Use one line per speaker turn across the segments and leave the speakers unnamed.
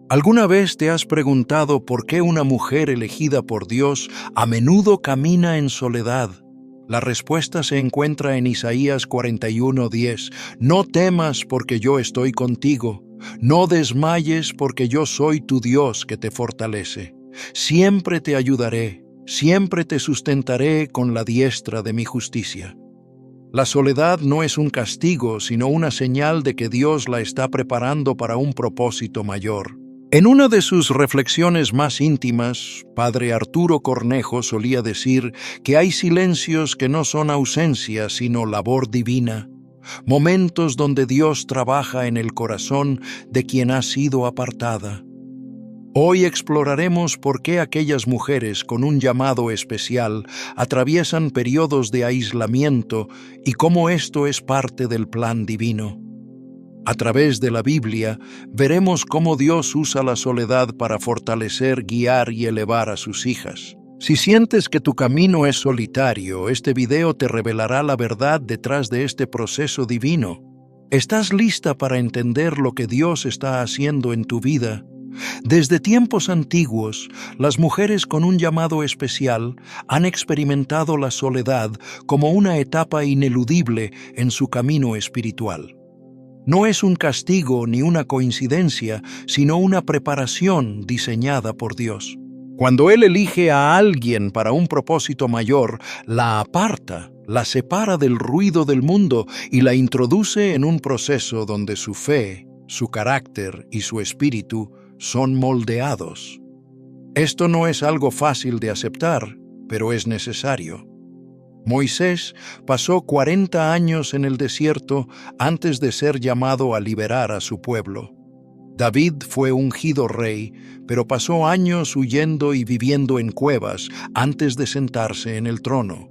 ¿Alguna vez te has preguntado por qué una mujer elegida por Dios a menudo camina en soledad? La respuesta se encuentra en Isaías 41:10. No temas porque yo estoy contigo. No desmayes porque yo soy tu Dios que te fortalece. Siempre te ayudaré, siempre te sustentaré con la diestra de mi justicia. La soledad no es un castigo, sino una señal de que Dios la está preparando para un propósito mayor. En una de sus reflexiones más íntimas, Padre Arturo Cornejo solía decir que hay silencios que no son ausencia, sino labor divina, momentos donde Dios trabaja en el corazón de quien ha sido apartada. Hoy exploraremos por qué aquellas mujeres con un llamado especial atraviesan periodos de aislamiento y cómo esto es parte del plan divino. A través de la Biblia, veremos cómo Dios usa la soledad para fortalecer, guiar y elevar a sus hijas. Si sientes que tu camino es solitario, este video te revelará la verdad detrás de este proceso divino. ¿Estás lista para entender lo que Dios está haciendo en tu vida? Desde tiempos antiguos, las mujeres con un llamado especial han experimentado la soledad como una etapa ineludible en su camino espiritual. No es un castigo ni una coincidencia, sino una preparación diseñada por Dios. Cuando Él elige a alguien para un propósito mayor, la aparta, la separa del ruido del mundo y la introduce en un proceso donde su fe, su carácter y su espíritu son moldeados. Esto no es algo fácil de aceptar, pero es necesario. Moisés pasó 40 años en el desierto antes de ser llamado a liberar a su pueblo. David fue ungido rey, pero pasó años huyendo y viviendo en cuevas antes de sentarse en el trono.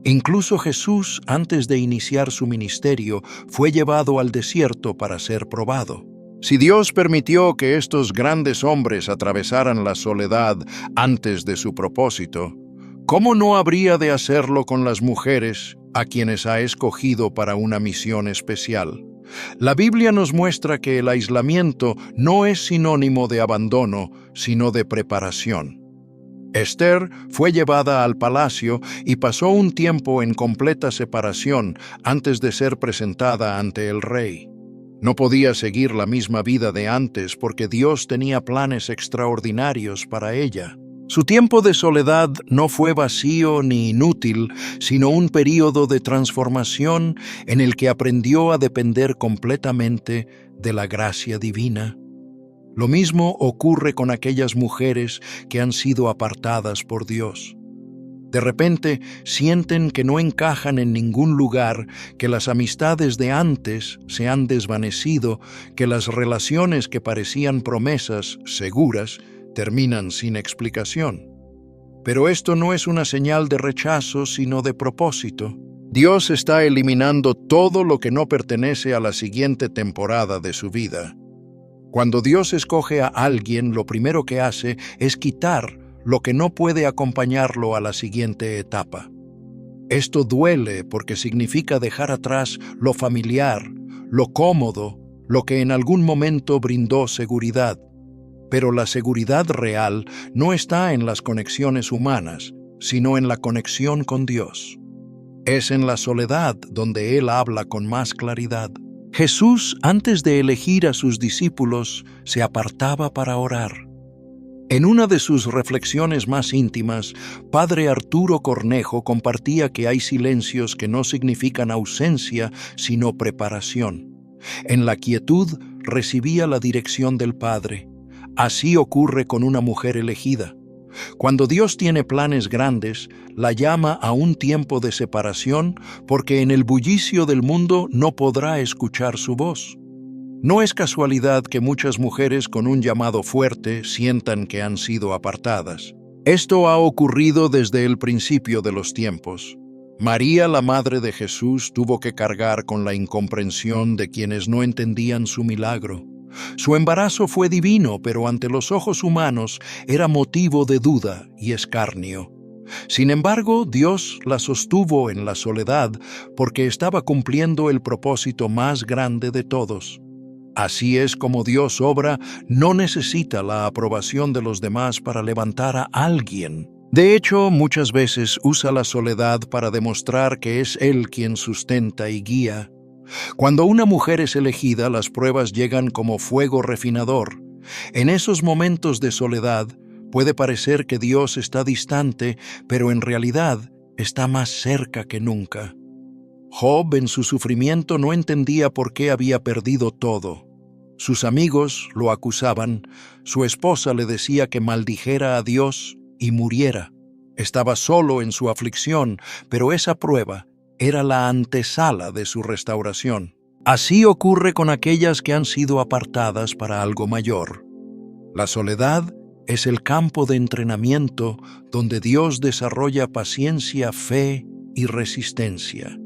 Incluso Jesús, antes de iniciar su ministerio, fue llevado al desierto para ser probado. Si Dios permitió que estos grandes hombres atravesaran la soledad antes de su propósito, ¿cómo no habría de hacerlo con las mujeres a quienes ha escogido para una misión especial? La Biblia nos muestra que el aislamiento no es sinónimo de abandono, sino de preparación. Esther fue llevada al palacio y pasó un tiempo en completa separación antes de ser presentada ante el rey. No podía seguir la misma vida de antes porque Dios tenía planes extraordinarios para ella. Su tiempo de soledad no fue vacío ni inútil, sino un período de transformación en el que aprendió a depender completamente de la gracia divina. Lo mismo ocurre con aquellas mujeres que han sido apartadas por Dios. De repente sienten que no encajan en ningún lugar, que las amistades de antes se han desvanecido, que las relaciones que parecían promesas seguras terminan sin explicación. Pero esto no es una señal de rechazo, sino de propósito. Dios está eliminando todo lo que no pertenece a la siguiente temporada de su vida. Cuando Dios escoge a alguien, lo primero que hace es quitar lo que no puede acompañarlo a la siguiente etapa. Esto duele porque significa dejar atrás lo familiar, lo cómodo, lo que en algún momento brindó seguridad. Pero la seguridad real no está en las conexiones humanas, sino en la conexión con Dios. Es en la soledad donde Él habla con más claridad. Jesús, antes de elegir a sus discípulos, se apartaba para orar. En una de sus reflexiones más íntimas, Padre Arturo Cornejo compartía que hay silencios que no significan ausencia, sino preparación. En la quietud recibía la dirección del Padre. Así ocurre con una mujer elegida. Cuando Dios tiene planes grandes, la llama a un tiempo de separación porque en el bullicio del mundo no podrá escuchar su voz. No es casualidad que muchas mujeres con un llamado fuerte sientan que han sido apartadas. Esto ha ocurrido desde el principio de los tiempos. María, la madre de Jesús, tuvo que cargar con la incomprensión de quienes no entendían su milagro. Su embarazo fue divino, pero ante los ojos humanos era motivo de duda y escarnio. Sin embargo, Dios la sostuvo en la soledad porque estaba cumpliendo el propósito más grande de todos. Así es como Dios obra, no necesita la aprobación de los demás para levantar a alguien. De hecho, muchas veces usa la soledad para demostrar que es Él quien sustenta y guía. Cuando una mujer es elegida, las pruebas llegan como fuego refinador. En esos momentos de soledad, puede parecer que Dios está distante, pero en realidad está más cerca que nunca. Job, en su sufrimiento, no entendía por qué había perdido todo. Sus amigos lo acusaban, su esposa le decía que maldijera a Dios y muriera. Estaba solo en su aflicción, pero esa prueba era la antesala de su restauración. Así ocurre con aquellas que han sido apartadas para algo mayor. La soledad es el campo de entrenamiento donde Dios desarrolla paciencia, fe y resistencia.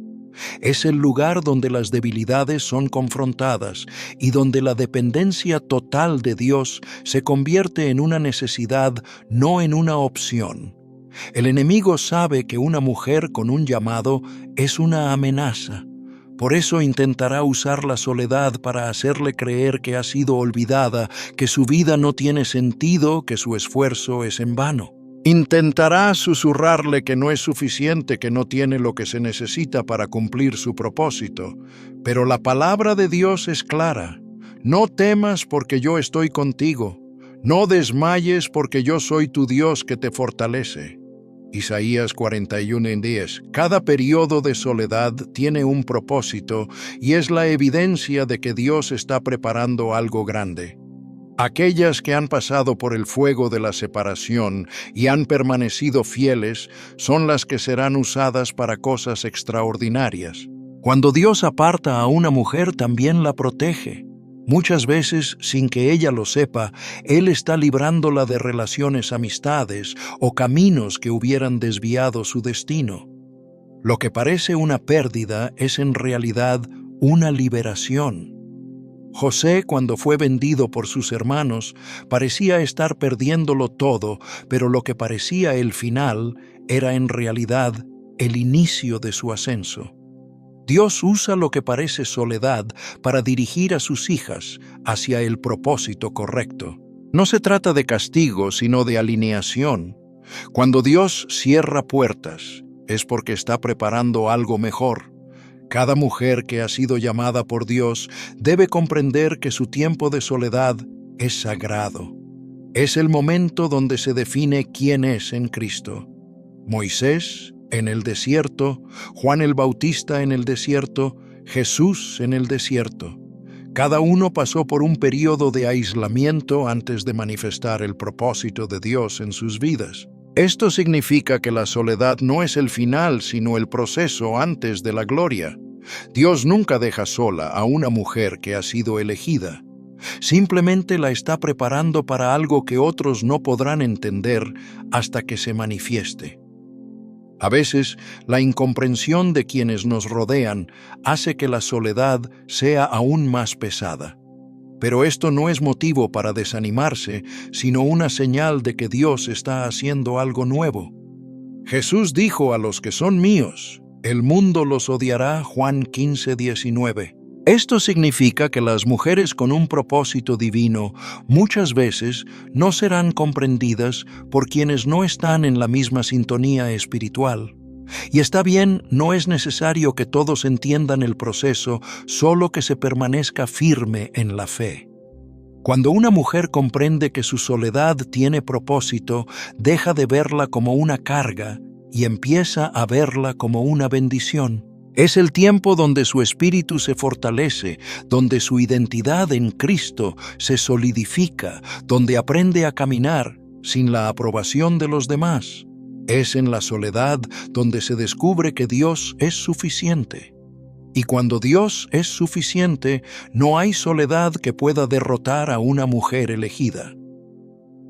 Es el lugar donde las debilidades son confrontadas y donde la dependencia total de Dios se convierte en una necesidad, no en una opción. El enemigo sabe que una mujer con un llamado es una amenaza. Por eso intentará usar la soledad para hacerle creer que ha sido olvidada, que su vida no tiene sentido, que su esfuerzo es en vano. Intentará susurrarle que no es suficiente, que no tiene lo que se necesita para cumplir su propósito. Pero la palabra de Dios es clara. No temas porque yo estoy contigo. No desmayes porque yo soy tu Dios que te fortalece. Isaías 41:10. Cada periodo de soledad tiene un propósito y es la evidencia de que Dios está preparando algo grande. Aquellas que han pasado por el fuego de la separación y han permanecido fieles son las que serán usadas para cosas extraordinarias. Cuando Dios aparta a una mujer, también la protege. Muchas veces, sin que ella lo sepa, Él está librándola de relaciones, amistades o caminos que hubieran desviado su destino. Lo que parece una pérdida es en realidad una liberación. José, cuando fue vendido por sus hermanos, parecía estar perdiéndolo todo, pero lo que parecía el final era en realidad el inicio de su ascenso. Dios usa lo que parece soledad para dirigir a sus hijas hacia el propósito correcto. No se trata de castigo, sino de alineación. Cuando Dios cierra puertas, es porque está preparando algo mejor. Cada mujer que ha sido llamada por Dios debe comprender que su tiempo de soledad es sagrado. Es el momento donde se define quién es en Cristo. Moisés en el desierto, Juan el Bautista en el desierto, Jesús en el desierto. Cada uno pasó por un período de aislamiento antes de manifestar el propósito de Dios en sus vidas. Esto significa que la soledad no es el final, sino el proceso antes de la gloria. Dios nunca deja sola a una mujer que ha sido elegida. Simplemente la está preparando para algo que otros no podrán entender hasta que se manifieste. A veces, la incomprensión de quienes nos rodean hace que la soledad sea aún más pesada. Pero esto no es motivo para desanimarse, sino una señal de que Dios está haciendo algo nuevo. Jesús dijo a los que son míos, el mundo los odiará, Juan 15:19. Esto significa que las mujeres con un propósito divino muchas veces no serán comprendidas por quienes no están en la misma sintonía espiritual. Y está bien, no es necesario que todos entiendan el proceso, solo que se permanezca firme en la fe. Cuando una mujer comprende que su soledad tiene propósito, deja de verla como una carga y empieza a verla como una bendición. Es el tiempo donde su espíritu se fortalece, donde su identidad en Cristo se solidifica, donde aprende a caminar sin la aprobación de los demás. Es en la soledad donde se descubre que Dios es suficiente. Y cuando Dios es suficiente, no hay soledad que pueda derrotar a una mujer elegida.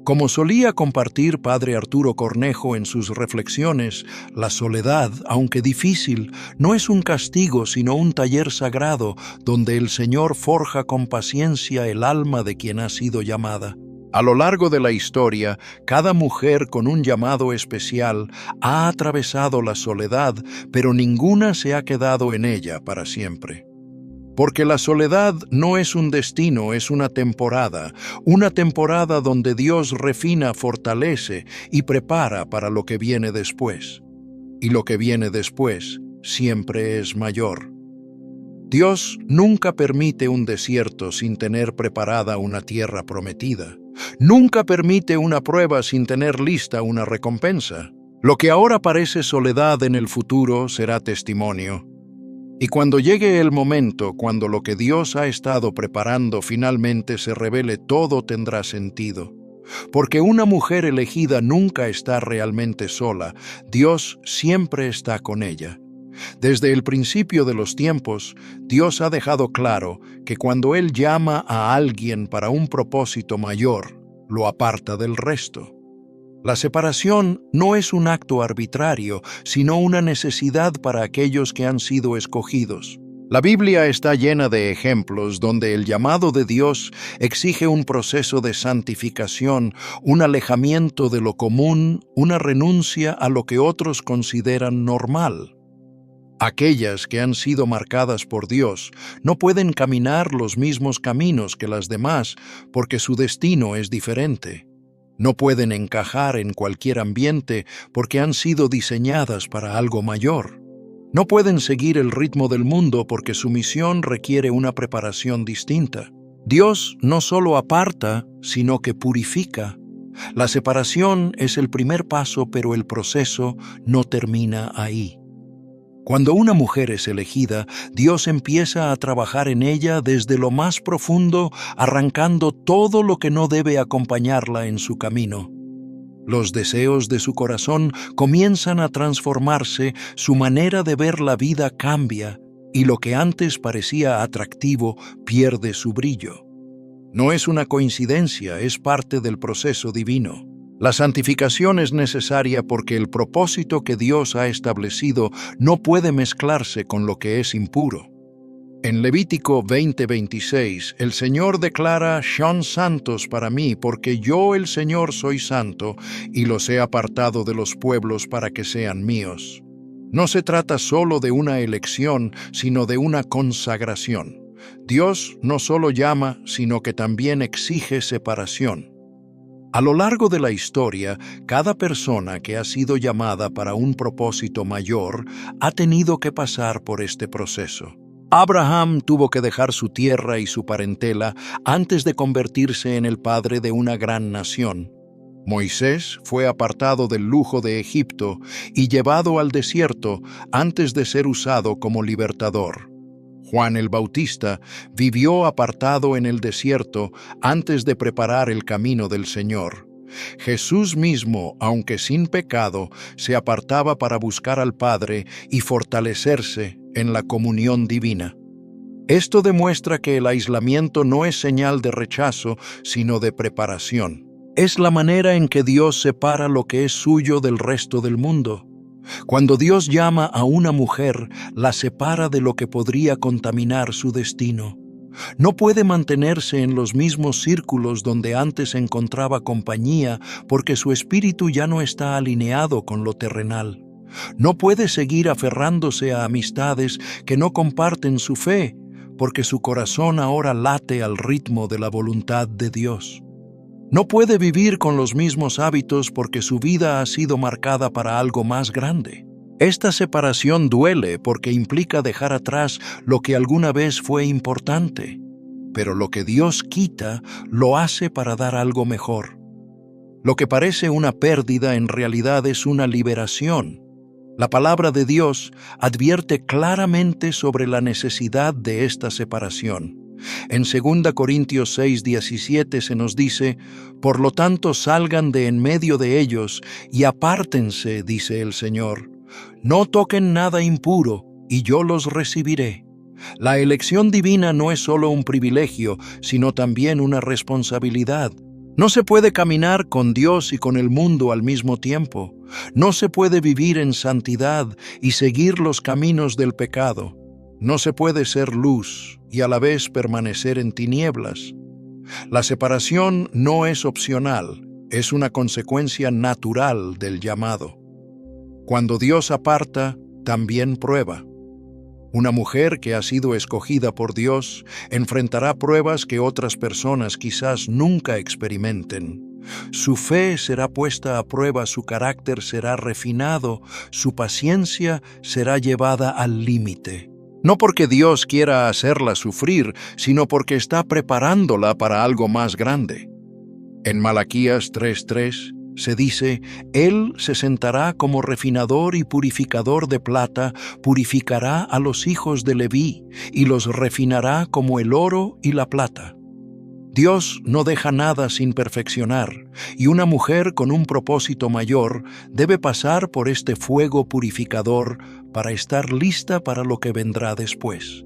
Como solía compartir Padre Arturo Cornejo en sus reflexiones, la soledad, aunque difícil, no es un castigo sino un taller sagrado donde el Señor forja con paciencia el alma de quien ha sido llamada. A lo largo de la historia, cada mujer con un llamado especial ha atravesado la soledad, pero ninguna se ha quedado en ella para siempre. Porque la soledad no es un destino, es una temporada donde Dios refina, fortalece y prepara para lo que viene después. Y lo que viene después siempre es mayor. Dios nunca permite un desierto sin tener preparada una tierra prometida. Nunca permite una prueba sin tener lista una recompensa. Lo que ahora parece soledad en el futuro será testimonio. Y cuando llegue el momento, cuando lo que Dios ha estado preparando finalmente se revele, todo tendrá sentido. Porque una mujer elegida nunca está realmente sola, Dios siempre está con ella. Desde el principio de los tiempos, Dios ha dejado claro que cuando Él llama a alguien para un propósito mayor, lo aparta del resto. La separación no es un acto arbitrario, sino una necesidad para aquellos que han sido escogidos. La Biblia está llena de ejemplos donde el llamado de Dios exige un proceso de santificación, un alejamiento de lo común, una renuncia a lo que otros consideran normal. Aquellas que han sido marcadas por Dios no pueden caminar los mismos caminos que las demás porque su destino es diferente. No pueden encajar en cualquier ambiente porque han sido diseñadas para algo mayor. No pueden seguir el ritmo del mundo porque su misión requiere una preparación distinta. Dios no solo aparta, sino que purifica. La separación es el primer paso, pero el proceso no termina ahí. Cuando una mujer es elegida, Dios empieza a trabajar en ella desde lo más profundo, arrancando todo lo que no debe acompañarla en su camino. Los deseos de su corazón comienzan a transformarse, su manera de ver la vida cambia, y lo que antes parecía atractivo pierde su brillo. No es una coincidencia, es parte del proceso divino. La santificación es necesaria porque el propósito que Dios ha establecido no puede mezclarse con lo que es impuro. En Levítico 20:26, el Señor declara: «Son santos para mí, porque yo el Señor soy santo, y los he apartado de los pueblos para que sean míos». No se trata solo de una elección, sino de una consagración. Dios no solo llama, sino que también exige separación. A lo largo de la historia, cada persona que ha sido llamada para un propósito mayor ha tenido que pasar por este proceso. Abraham tuvo que dejar su tierra y su parentela antes de convertirse en el padre de una gran nación. Moisés fue apartado del lujo de Egipto y llevado al desierto antes de ser usado como libertador. Juan el Bautista vivió apartado en el desierto antes de preparar el camino del Señor. Jesús mismo, aunque sin pecado, se apartaba para buscar al Padre y fortalecerse en la comunión divina. Esto demuestra que el aislamiento no es señal de rechazo, sino de preparación. Es la manera en que Dios separa lo que es suyo del resto del mundo. Cuando Dios llama a una mujer, la separa de lo que podría contaminar su destino. No puede mantenerse en los mismos círculos donde antes encontraba compañía porque su espíritu ya no está alineado con lo terrenal. No puede seguir aferrándose a amistades que no comparten su fe porque su corazón ahora late al ritmo de la voluntad de Dios. No puede vivir con los mismos hábitos porque su vida ha sido marcada para algo más grande. Esta separación duele porque implica dejar atrás lo que alguna vez fue importante, pero lo que Dios quita lo hace para dar algo mejor. Lo que parece una pérdida en realidad es una liberación. La palabra de Dios advierte claramente sobre la necesidad de esta separación. En 2 Corintios 6:17 se nos dice: «Por lo tanto salgan de en medio de ellos y apártense, dice el Señor. No toquen nada impuro, y yo los recibiré». La elección divina no es solo un privilegio, sino también una responsabilidad. No se puede caminar con Dios y con el mundo al mismo tiempo. No se puede vivir en santidad y seguir los caminos del pecado. No se puede ser luz y a la vez permanecer en tinieblas. La separación no es opcional, es una consecuencia natural del llamado. Cuando Dios aparta, también prueba. Una mujer que ha sido escogida por Dios enfrentará pruebas que otras personas quizás nunca experimenten. Su fe será puesta a prueba, su carácter será refinado, su paciencia será llevada al límite. No porque Dios quiera hacerla sufrir, sino porque está preparándola para algo más grande. En Malaquías 3:3 se dice: Él se sentará como refinador y purificador de plata, purificará a los hijos de Leví y los refinará como el oro y la plata. Dios no deja nada sin perfeccionar, y una mujer con un propósito mayor debe pasar por este fuego purificador para estar lista para lo que vendrá después.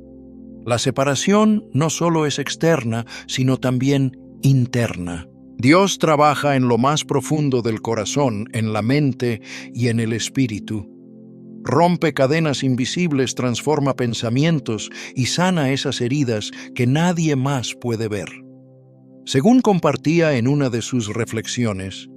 La separación no solo es externa, sino también interna. Dios trabaja en lo más profundo del corazón, en la mente y en el espíritu. Rompe cadenas invisibles, transforma pensamientos y sana esas heridas que nadie más puede ver. Según compartía en una de sus reflexiones,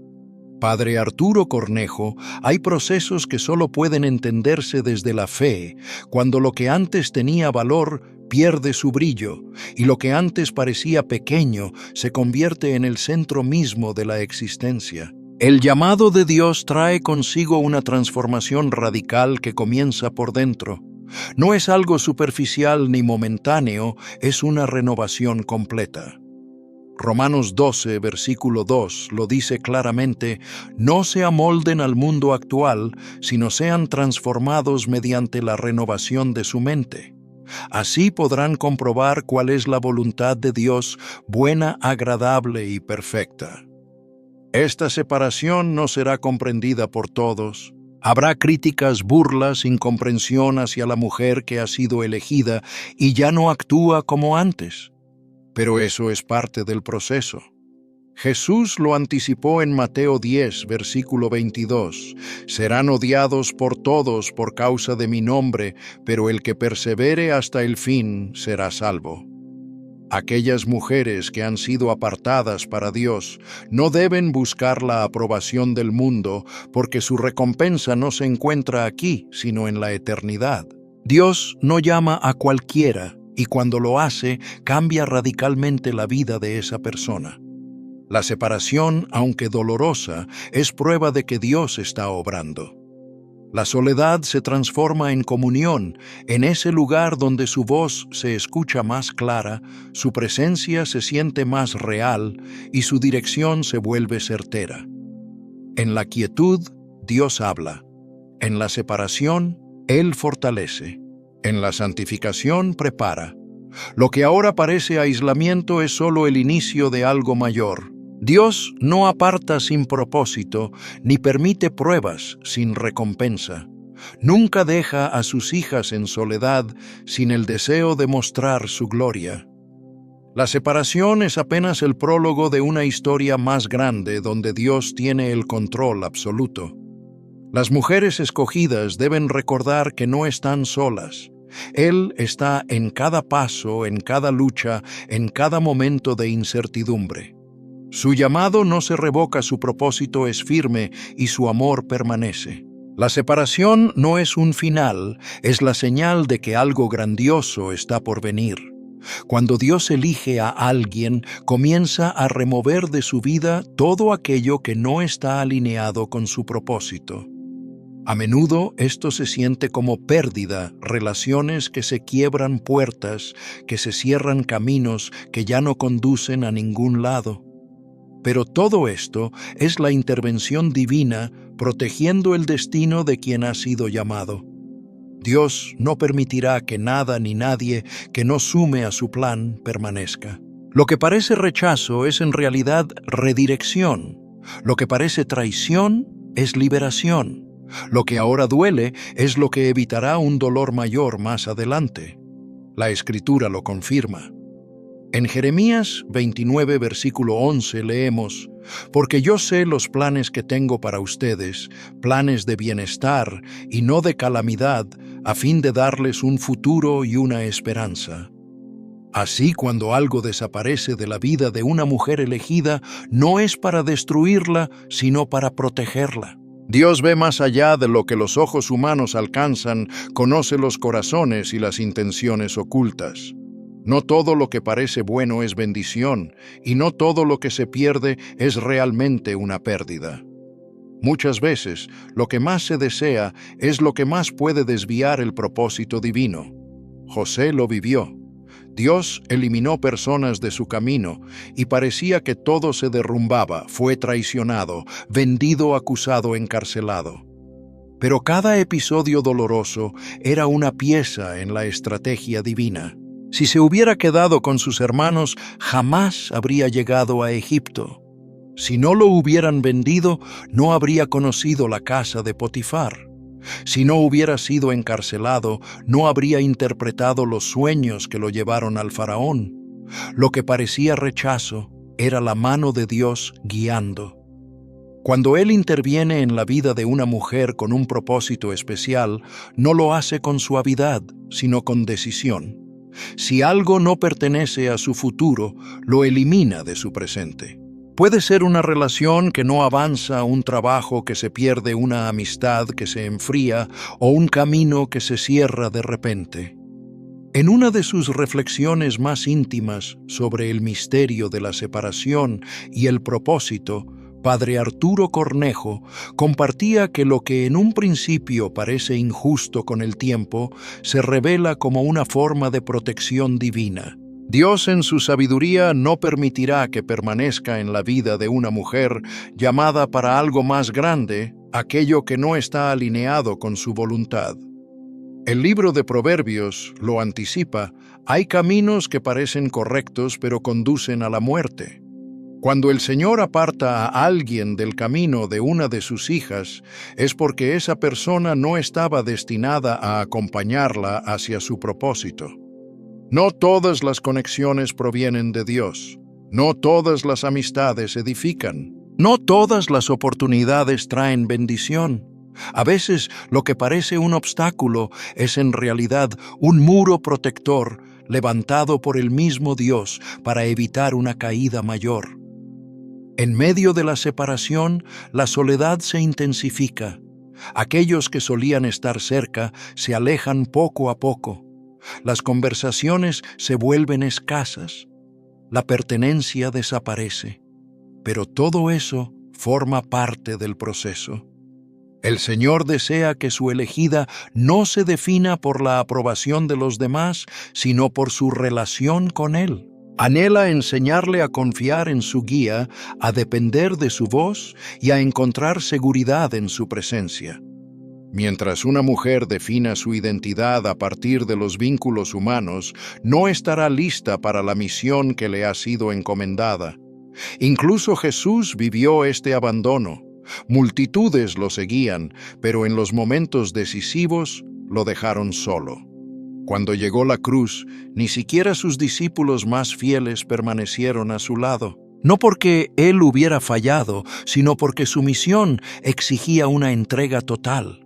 Padre Arturo Cornejo, hay procesos que solo pueden entenderse desde la fe, cuando lo que antes tenía valor pierde su brillo, y lo que antes parecía pequeño se convierte en el centro mismo de la existencia. El llamado de Dios trae consigo una transformación radical que comienza por dentro. No es algo superficial ni momentáneo, es una renovación completa. Romanos 12, versículo 2, lo dice claramente: no se amolden al mundo actual, sino sean transformados mediante la renovación de su mente. Así podrán comprobar cuál es la voluntad de Dios, buena, agradable y perfecta. Esta separación no será comprendida por todos. Habrá críticas, burlas, incomprensión hacia la mujer que ha sido elegida y ya no actúa como antes. Pero eso es parte del proceso. Jesús lo anticipó en Mateo 10, versículo 22. Serán odiados por todos por causa de mi nombre, pero el que persevere hasta el fin será salvo. Aquellas mujeres que han sido apartadas para Dios no deben buscar la aprobación del mundo, porque su recompensa no se encuentra aquí, sino en la eternidad. Dios no llama a cualquiera, y cuando lo hace, cambia radicalmente la vida de esa persona. La separación, aunque dolorosa, es prueba de que Dios está obrando. La soledad se transforma en comunión, en ese lugar donde su voz se escucha más clara, su presencia se siente más real y su dirección se vuelve certera. En la quietud, Dios habla. En la separación, Él fortalece. En la santificación prepara. Lo que ahora parece aislamiento es solo el inicio de algo mayor. Dios no aparta sin propósito, ni permite pruebas sin recompensa. Nunca deja a sus hijas en soledad sin el deseo de mostrar su gloria. La separación es apenas el prólogo de una historia más grande donde Dios tiene el control absoluto. Las mujeres escogidas deben recordar que no están solas. Él está en cada paso, en cada lucha, en cada momento de incertidumbre. Su llamado no se revoca, su propósito es firme y su amor permanece. La separación no es un final, es la señal de que algo grandioso está por venir. Cuando Dios elige a alguien, comienza a remover de su vida todo aquello que no está alineado con su propósito. A menudo esto se siente como pérdida, relaciones que se quiebran, puertas que se cierran, caminos que ya no conducen a ningún lado. Pero todo esto es la intervención divina protegiendo el destino de quien ha sido llamado. Dios no permitirá que nada ni nadie que no sume a su plan permanezca. Lo que parece rechazo es en realidad redirección. Lo que parece traición es liberación. Lo que ahora duele es lo que evitará un dolor mayor más adelante. La Escritura lo confirma. En Jeremías 29, versículo 11 leemos: porque yo sé los planes que tengo para ustedes, planes de bienestar y no de calamidad, a fin de darles un futuro y una esperanza. Así, cuando algo desaparece de la vida de una mujer elegida, no es para destruirla, sino para protegerla. Dios ve más allá de lo que los ojos humanos alcanzan, conoce los corazones y las intenciones ocultas. No todo lo que parece bueno es bendición, y no todo lo que se pierde es realmente una pérdida. Muchas veces, lo que más se desea es lo que más puede desviar el propósito divino. José lo vivió. Dios eliminó personas de su camino y parecía que todo se derrumbaba, fue traicionado, vendido, acusado, encarcelado. Pero cada episodio doloroso era una pieza en la estrategia divina. Si se hubiera quedado con sus hermanos, jamás habría llegado a Egipto. Si no lo hubieran vendido, no habría conocido la casa de Potifar. Si no hubiera sido encarcelado, no habría interpretado los sueños que lo llevaron al faraón. Lo que parecía rechazo era la mano de Dios guiando. Cuando Él interviene en la vida de una mujer con un propósito especial, no lo hace con suavidad, sino con decisión. Si algo no pertenece a su futuro, lo elimina de su presente. Puede ser una relación que no avanza, un trabajo que se pierde, una amistad que se enfría o un camino que se cierra de repente. En una de sus reflexiones más íntimas sobre el misterio de la separación y el propósito, Padre Arturo Cornejo compartía que lo que en un principio parece injusto con el tiempo se revela como una forma de protección divina. Dios en su sabiduría no permitirá que permanezca en la vida de una mujer llamada para algo más grande, aquello que no está alineado con su voluntad. El libro de Proverbios lo anticipa: hay caminos que parecen correctos pero conducen a la muerte. Cuando el Señor aparta a alguien del camino de una de sus hijas, es porque esa persona no estaba destinada a acompañarla hacia su propósito. No todas las conexiones provienen de Dios. No todas las amistades edifican. No todas las oportunidades traen bendición. A veces lo que parece un obstáculo es en realidad un muro protector levantado por el mismo Dios para evitar una caída mayor. En medio de la separación, la soledad se intensifica. Aquellos que solían estar cerca se alejan poco a poco. Las conversaciones se vuelven escasas. La pertenencia desaparece. Pero todo eso forma parte del proceso. El Señor desea que su elegida no se defina por la aprobación de los demás, sino por su relación con Él. Anhela enseñarle a confiar en su guía, a depender de su voz y a encontrar seguridad en su presencia. Mientras una mujer defina su identidad a partir de los vínculos humanos, no estará lista para la misión que le ha sido encomendada. Incluso Jesús vivió este abandono. Multitudes lo seguían, pero en los momentos decisivos lo dejaron solo. Cuando llegó la cruz, ni siquiera sus discípulos más fieles permanecieron a su lado. No porque Él hubiera fallado, sino porque su misión exigía una entrega total.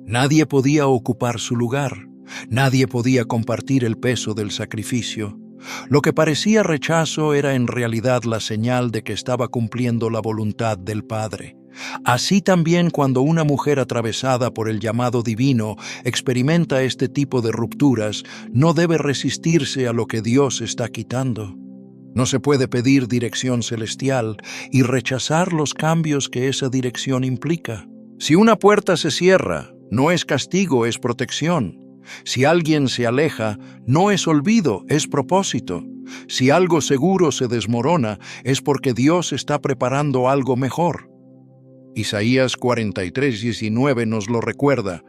Nadie podía ocupar su lugar. Nadie podía compartir el peso del sacrificio. Lo que parecía rechazo era en realidad la señal de que estaba cumpliendo la voluntad del Padre. Así también cuando una mujer atravesada por el llamado divino experimenta este tipo de rupturas, no debe resistirse a lo que Dios está quitando. No se puede pedir dirección celestial y rechazar los cambios que esa dirección implica. Si una puerta se cierra, no es castigo, es protección. Si alguien se aleja, no es olvido, es propósito. Si algo seguro se desmorona, es porque Dios está preparando algo mejor. Isaías 43:19 nos lo recuerda: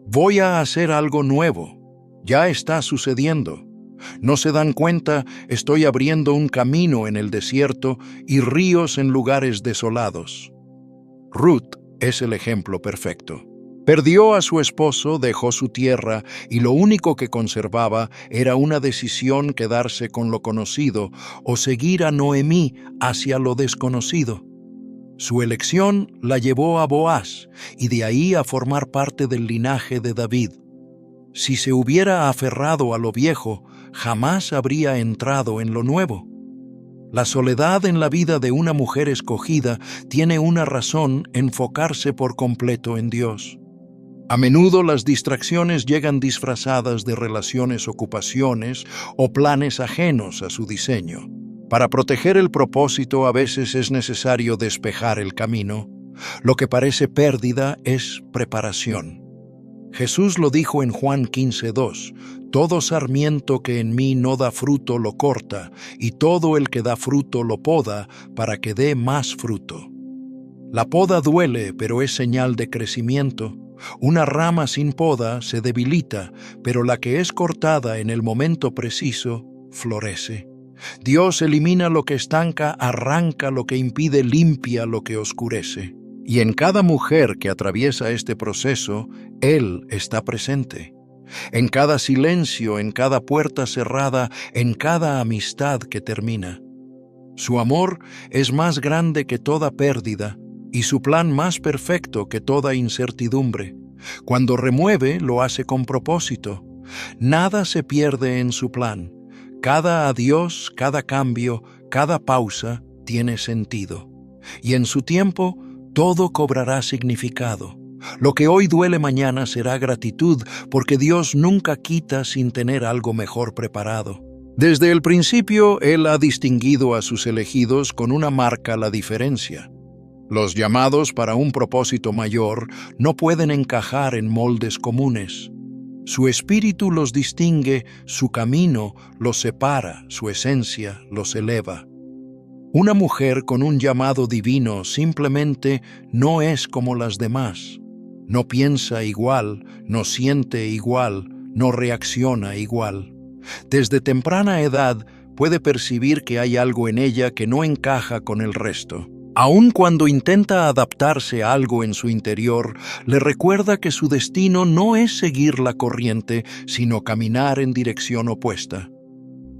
voy a hacer algo nuevo. Ya está sucediendo. ¿No se dan cuenta? Estoy abriendo un camino en el desierto y ríos en lugares desolados. Ruth es el ejemplo perfecto. Perdió a su esposo, dejó su tierra y lo único que conservaba era una decisión: quedarse con lo conocido o seguir a Noemí hacia lo desconocido. Su elección la llevó a Boaz y de ahí a formar parte del linaje de David. Si se hubiera aferrado a lo viejo, jamás habría entrado en lo nuevo. La soledad en la vida de una mujer escogida tiene una razón: enfocarse por completo en Dios. A menudo las distracciones llegan disfrazadas de relaciones, ocupaciones o planes ajenos a su diseño. Para proteger el propósito, a veces es necesario despejar el camino. Lo que parece pérdida es preparación. Jesús lo dijo en Juan 15:2: «Todo sarmiento que en mí no da fruto lo corta, y todo el que da fruto lo poda, para que dé más fruto». La poda duele, pero es señal de crecimiento. Una rama sin poda se debilita, pero la que es cortada en el momento preciso, florece. Dios elimina lo que estanca, arranca lo que impide, limpia lo que oscurece. Y en cada mujer que atraviesa este proceso, Él está presente. En cada silencio, en cada puerta cerrada, en cada amistad que termina. Su amor es más grande que toda pérdida, y su plan más perfecto que toda incertidumbre. Cuando remueve, lo hace con propósito. Nada se pierde en su plan. Cada adiós, cada cambio, cada pausa tiene sentido. Y en su tiempo, todo cobrará significado. Lo que hoy duele mañana será gratitud, porque Dios nunca quita sin tener algo mejor preparado. Desde el principio, Él ha distinguido a sus elegidos con una marca: la diferencia. Los llamados para un propósito mayor no pueden encajar en moldes comunes. Su espíritu los distingue, su camino los separa, su esencia los eleva. Una mujer con un llamado divino simplemente no es como las demás. No piensa igual, no siente igual, no reacciona igual. Desde temprana edad puede percibir que hay algo en ella que no encaja con el resto. Aun cuando intenta adaptarse a algo en su interior, le recuerda que su destino no es seguir la corriente, sino caminar en dirección opuesta.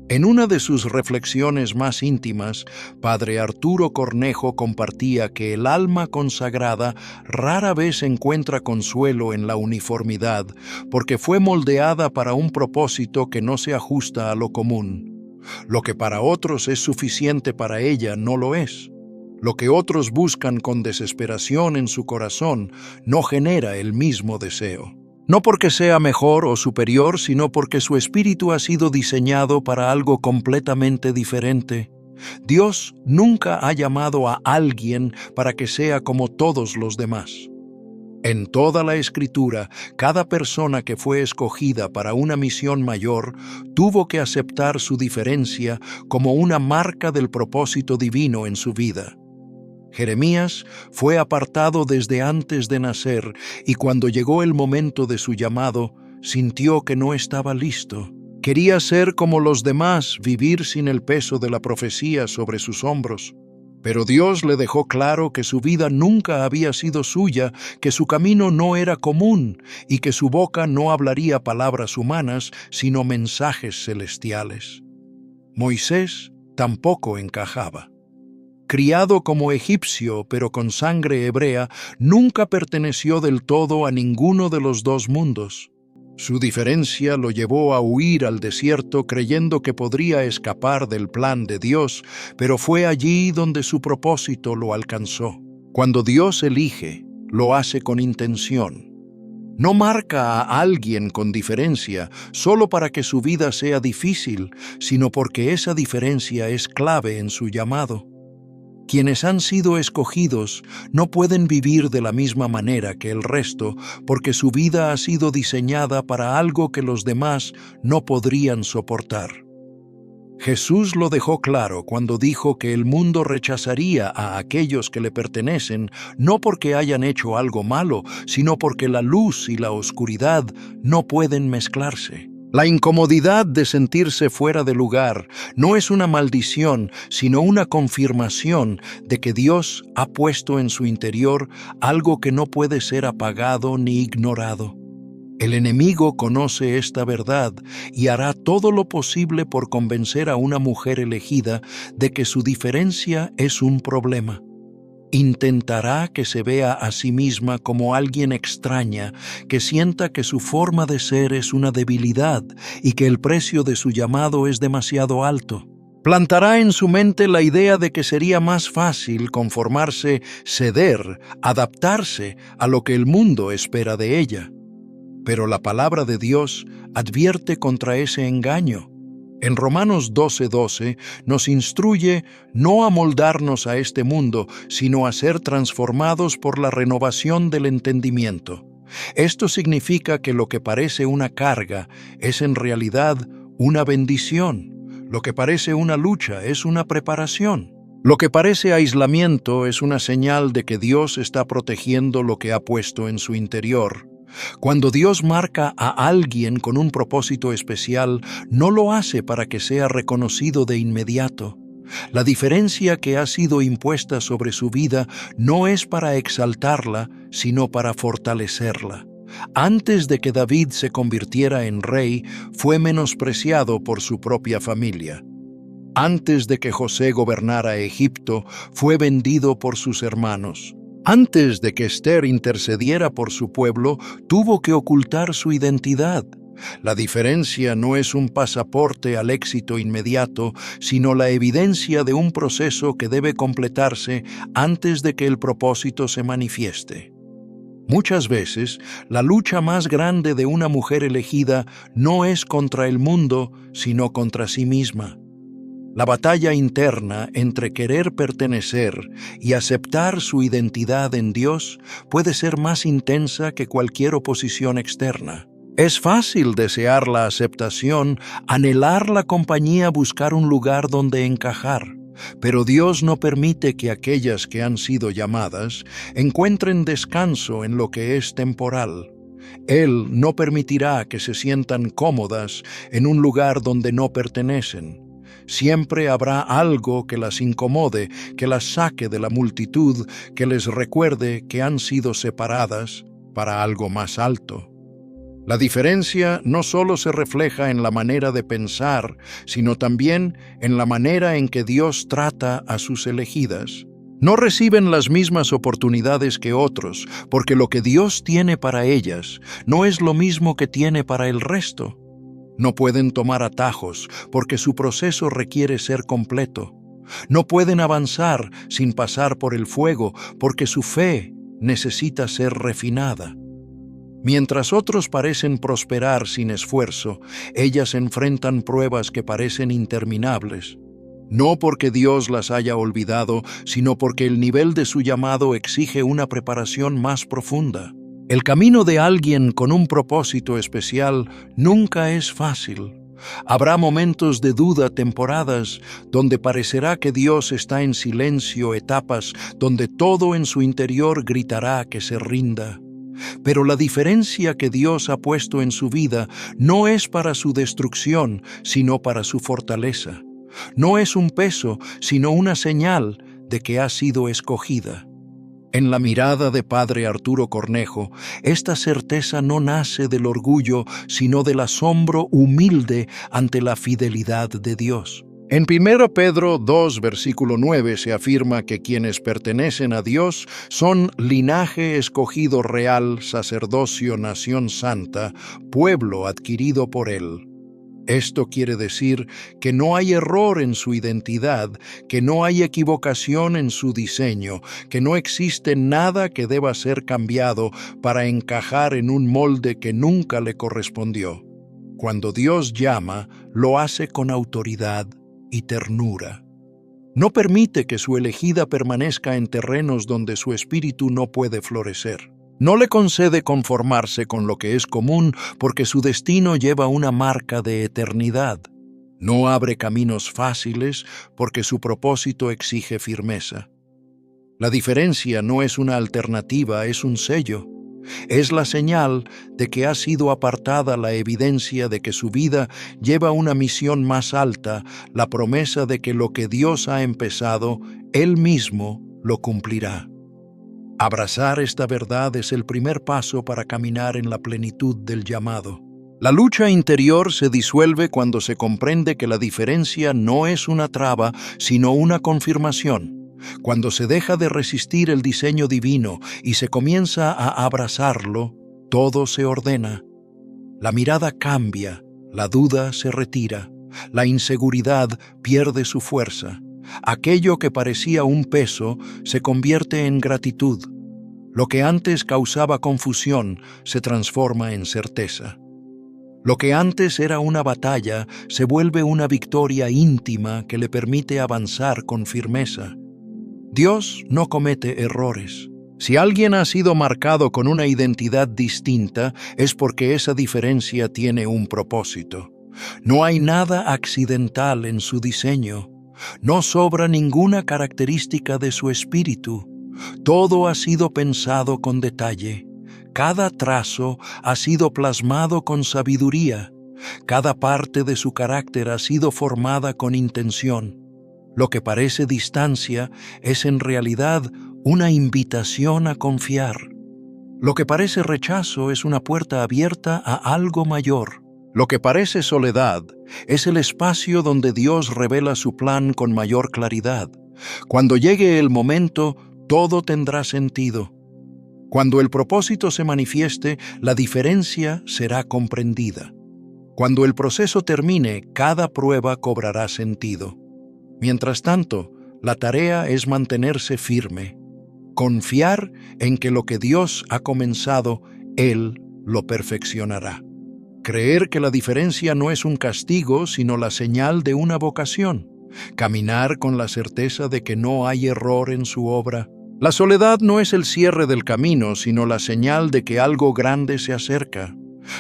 En una de sus reflexiones más íntimas, Padre Arturo Cornejo compartía que el alma consagrada rara vez encuentra consuelo en la uniformidad, porque fue moldeada para un propósito que no se ajusta a lo común. Lo que para otros es suficiente, para ella no lo es. Lo que otros buscan con desesperación en su corazón no genera el mismo deseo. No porque sea mejor o superior, sino porque su espíritu ha sido diseñado para algo completamente diferente. Dios nunca ha llamado a alguien para que sea como todos los demás. En toda la Escritura, cada persona que fue escogida para una misión mayor tuvo que aceptar su diferencia como una marca del propósito divino en su vida. Jeremías fue apartado desde antes de nacer, y cuando llegó el momento de su llamado, sintió que no estaba listo. Quería ser como los demás, vivir sin el peso de la profecía sobre sus hombros. Pero Dios le dejó claro que su vida nunca había sido suya, que su camino no era común y que su boca no hablaría palabras humanas, sino mensajes celestiales. Moisés tampoco encajaba. Criado como egipcio, pero con sangre hebrea, nunca perteneció del todo a ninguno de los dos mundos. Su diferencia lo llevó a huir al desierto creyendo que podría escapar del plan de Dios, pero fue allí donde su propósito lo alcanzó. Cuando Dios elige, lo hace con intención. No marca a alguien con diferencia solo para que su vida sea difícil, sino porque esa diferencia es clave en su llamado. Quienes han sido escogidos no pueden vivir de la misma manera que el resto, porque su vida ha sido diseñada para algo que los demás no podrían soportar. Jesús lo dejó claro cuando dijo que el mundo rechazaría a aquellos que le pertenecen, no porque hayan hecho algo malo, sino porque la luz y la oscuridad no pueden mezclarse. La incomodidad de sentirse fuera de lugar no es una maldición, sino una confirmación de que Dios ha puesto en su interior algo que no puede ser apagado ni ignorado. El enemigo conoce esta verdad y hará todo lo posible por convencer a una mujer elegida de que su diferencia es un problema. Intentará que se vea a sí misma como alguien extraña, que sienta que su forma de ser es una debilidad y que el precio de su llamado es demasiado alto. Plantará en su mente la idea de que sería más fácil conformarse, ceder, adaptarse a lo que el mundo espera de ella. Pero la palabra de Dios advierte contra ese engaño. En Romanos 12:12 nos instruye no a moldarnos a este mundo, sino a ser transformados por la renovación del entendimiento. Esto significa que lo que parece una carga es en realidad una bendición. Lo que parece una lucha es una preparación. Lo que parece aislamiento es una señal de que Dios está protegiendo lo que ha puesto en su interior. Cuando Dios marca a alguien con un propósito especial, no lo hace para que sea reconocido de inmediato. La diferencia que ha sido impuesta sobre su vida no es para exaltarla, sino para fortalecerla. Antes de que David se convirtiera en rey, fue menospreciado por su propia familia. Antes de que José gobernara Egipto, fue vendido por sus hermanos. Antes de que Esther intercediera por su pueblo, tuvo que ocultar su identidad. La diferencia no es un pasaporte al éxito inmediato, sino la evidencia de un proceso que debe completarse antes de que el propósito se manifieste. Muchas veces, la lucha más grande de una mujer elegida no es contra el mundo, sino contra sí misma. La batalla interna entre querer pertenecer y aceptar su identidad en Dios puede ser más intensa que cualquier oposición externa. Es fácil desear la aceptación, anhelar la compañía, buscar un lugar donde encajar. Pero Dios no permite que aquellas que han sido llamadas encuentren descanso en lo que es temporal. Él no permitirá que se sientan cómodas en un lugar donde no pertenecen. Siempre habrá algo que las incomode, que las saque de la multitud, que les recuerde que han sido separadas para algo más alto. La diferencia no solo se refleja en la manera de pensar, sino también en la manera en que Dios trata a sus elegidas. No reciben las mismas oportunidades que otros, porque lo que Dios tiene para ellas no es lo mismo que tiene para el resto. No pueden tomar atajos, porque su proceso requiere ser completo. No pueden avanzar sin pasar por el fuego, porque su fe necesita ser refinada. Mientras otros parecen prosperar sin esfuerzo, ellas enfrentan pruebas que parecen interminables. No porque Dios las haya olvidado, sino porque el nivel de su llamado exige una preparación más profunda. El camino de alguien con un propósito especial nunca es fácil. Habrá momentos de duda, temporadas donde parecerá que Dios está en silencio, etapas donde todo en su interior gritará que se rinda. Pero la diferencia que Dios ha puesto en su vida no es para su destrucción, sino para su fortaleza. No es un peso, sino una señal de que ha sido escogida. En la mirada de Padre Arturo Cornejo, esta certeza no nace del orgullo, sino del asombro humilde ante la fidelidad de Dios. En 1 Pedro 2, versículo 9 se afirma que quienes pertenecen a Dios son linaje escogido real, sacerdocio, nación santa, pueblo adquirido por Él. Esto quiere decir que no hay error en su identidad, que no hay equivocación en su diseño, que no existe nada que deba ser cambiado para encajar en un molde que nunca le correspondió. Cuando Dios llama, lo hace con autoridad y ternura. No permite que su elegida permanezca en terrenos donde su espíritu no puede florecer. No le concede conformarse con lo que es común porque su destino lleva una marca de eternidad. No abre caminos fáciles porque su propósito exige firmeza. La diferencia no es una alternativa, es un sello. Es la señal de que ha sido apartada, la evidencia de que su vida lleva una misión más alta, la promesa de que lo que Dios ha empezado, Él mismo lo cumplirá. Abrazar esta verdad es el primer paso para caminar en la plenitud del llamado. La lucha interior se disuelve cuando se comprende que la diferencia no es una traba, sino una confirmación. Cuando se deja de resistir el diseño divino y se comienza a abrazarlo, todo se ordena. La mirada cambia, la duda se retira. La inseguridad pierde su fuerza. Aquello que parecía un peso se convierte en gratitud. Lo que antes causaba confusión se transforma en certeza. Lo que antes era una batalla se vuelve una victoria íntima que le permite avanzar con firmeza. Dios no comete errores. Si alguien ha sido marcado con una identidad distinta, es porque esa diferencia tiene un propósito. No hay nada accidental en su diseño. No sobra ninguna característica de su espíritu. Todo ha sido pensado con detalle. Cada trazo ha sido plasmado con sabiduría. Cada parte de su carácter ha sido formada con intención. Lo que parece distancia es en realidad una invitación a confiar. Lo que parece rechazo es una puerta abierta a algo mayor. Lo que parece soledad es el espacio donde Dios revela su plan con mayor claridad. Cuando llegue el momento, todo tendrá sentido. Cuando el propósito se manifieste, la diferencia será comprendida. Cuando el proceso termine, cada prueba cobrará sentido. Mientras tanto, la tarea es mantenerse firme, confiar en que lo que Dios ha comenzado, Él lo perfeccionará. Creer que la diferencia no es un castigo, sino la señal de una vocación. Caminar con la certeza de que no hay error en su obra. La soledad no es el cierre del camino, sino la señal de que algo grande se acerca.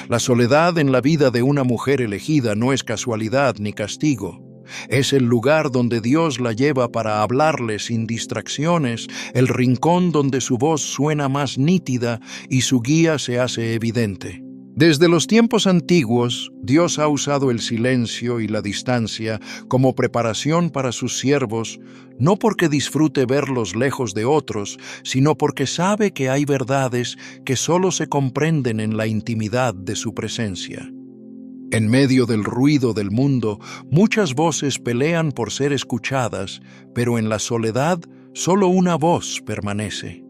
La soledad en la vida de una mujer elegida no es casualidad ni castigo. Es el lugar donde Dios la lleva para hablarle sin distracciones, el rincón donde su voz suena más nítida y su guía se hace evidente. Desde los tiempos antiguos, Dios ha usado el silencio y la distancia como preparación para sus siervos, no porque disfrute verlos lejos de otros, sino porque sabe que hay verdades que solo se comprenden en la intimidad de su presencia. En medio del ruido del mundo, muchas voces pelean por ser escuchadas, pero en la soledad solo una voz permanece.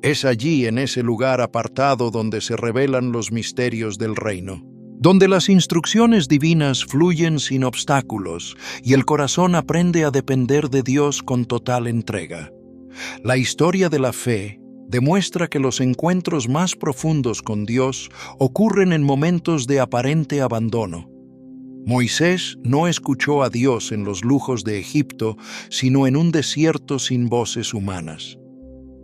Es allí, en ese lugar apartado, donde se revelan los misterios del reino, donde las instrucciones divinas fluyen sin obstáculos y el corazón aprende a depender de Dios con total entrega. La historia de la fe demuestra que los encuentros más profundos con Dios ocurren en momentos de aparente abandono. Moisés no escuchó a Dios en los lujos de Egipto, sino en un desierto sin voces humanas.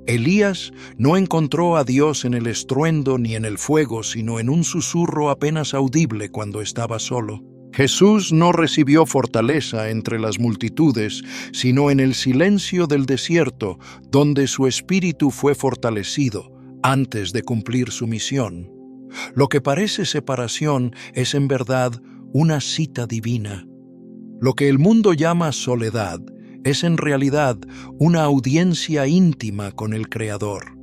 Elías no encontró a Dios en el estruendo ni en el fuego, sino en un susurro apenas audible cuando estaba solo. Jesús no recibió fortaleza entre las multitudes, sino en el silencio del desierto, donde su espíritu fue fortalecido antes de cumplir su misión. Lo que parece separación es en verdad una cita divina. Lo que el mundo llama soledad es en realidad una audiencia íntima con el Creador.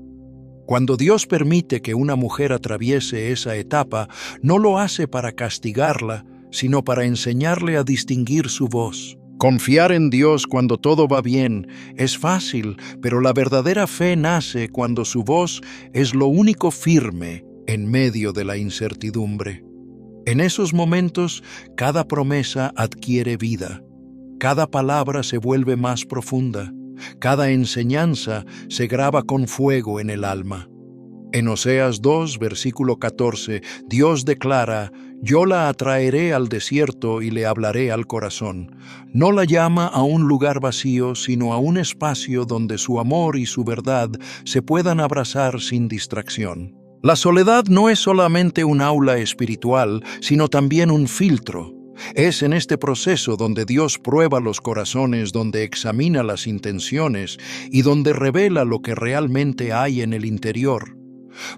Cuando Dios permite que una mujer atraviese esa etapa, no lo hace para castigarla, sino para enseñarle a distinguir su voz. Confiar en Dios cuando todo va bien es fácil, pero la verdadera fe nace cuando su voz es lo único firme en medio de la incertidumbre. En esos momentos, cada promesa adquiere vida. Cada palabra se vuelve más profunda. Cada enseñanza se graba con fuego en el alma. En Oseas 2, versículo 14, Dios declara: «Yo la atraeré al desierto y le hablaré al corazón». No la llama a un lugar vacío, sino a un espacio donde su amor y su verdad se puedan abrazar sin distracción. La soledad no es solamente un aula espiritual, sino también un filtro. Es en este proceso donde Dios prueba los corazones, donde examina las intenciones y donde revela lo que realmente hay en el interior.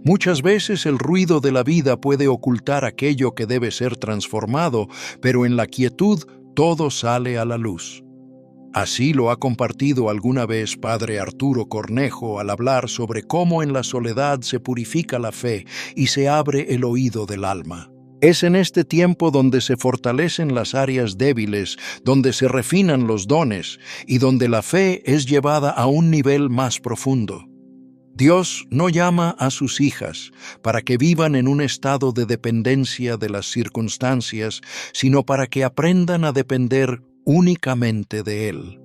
Muchas veces el ruido de la vida puede ocultar aquello que debe ser transformado, pero en la quietud todo sale a la luz. Así lo ha compartido alguna vez Padre Arturo Cornejo al hablar sobre cómo en la soledad se purifica la fe y se abre el oído del alma. Es en este tiempo donde se fortalecen las áreas débiles, donde se refinan los dones y donde la fe es llevada a un nivel más profundo. Dios no llama a sus hijas para que vivan en un estado de dependencia de las circunstancias, sino para que aprendan a depender únicamente de Él.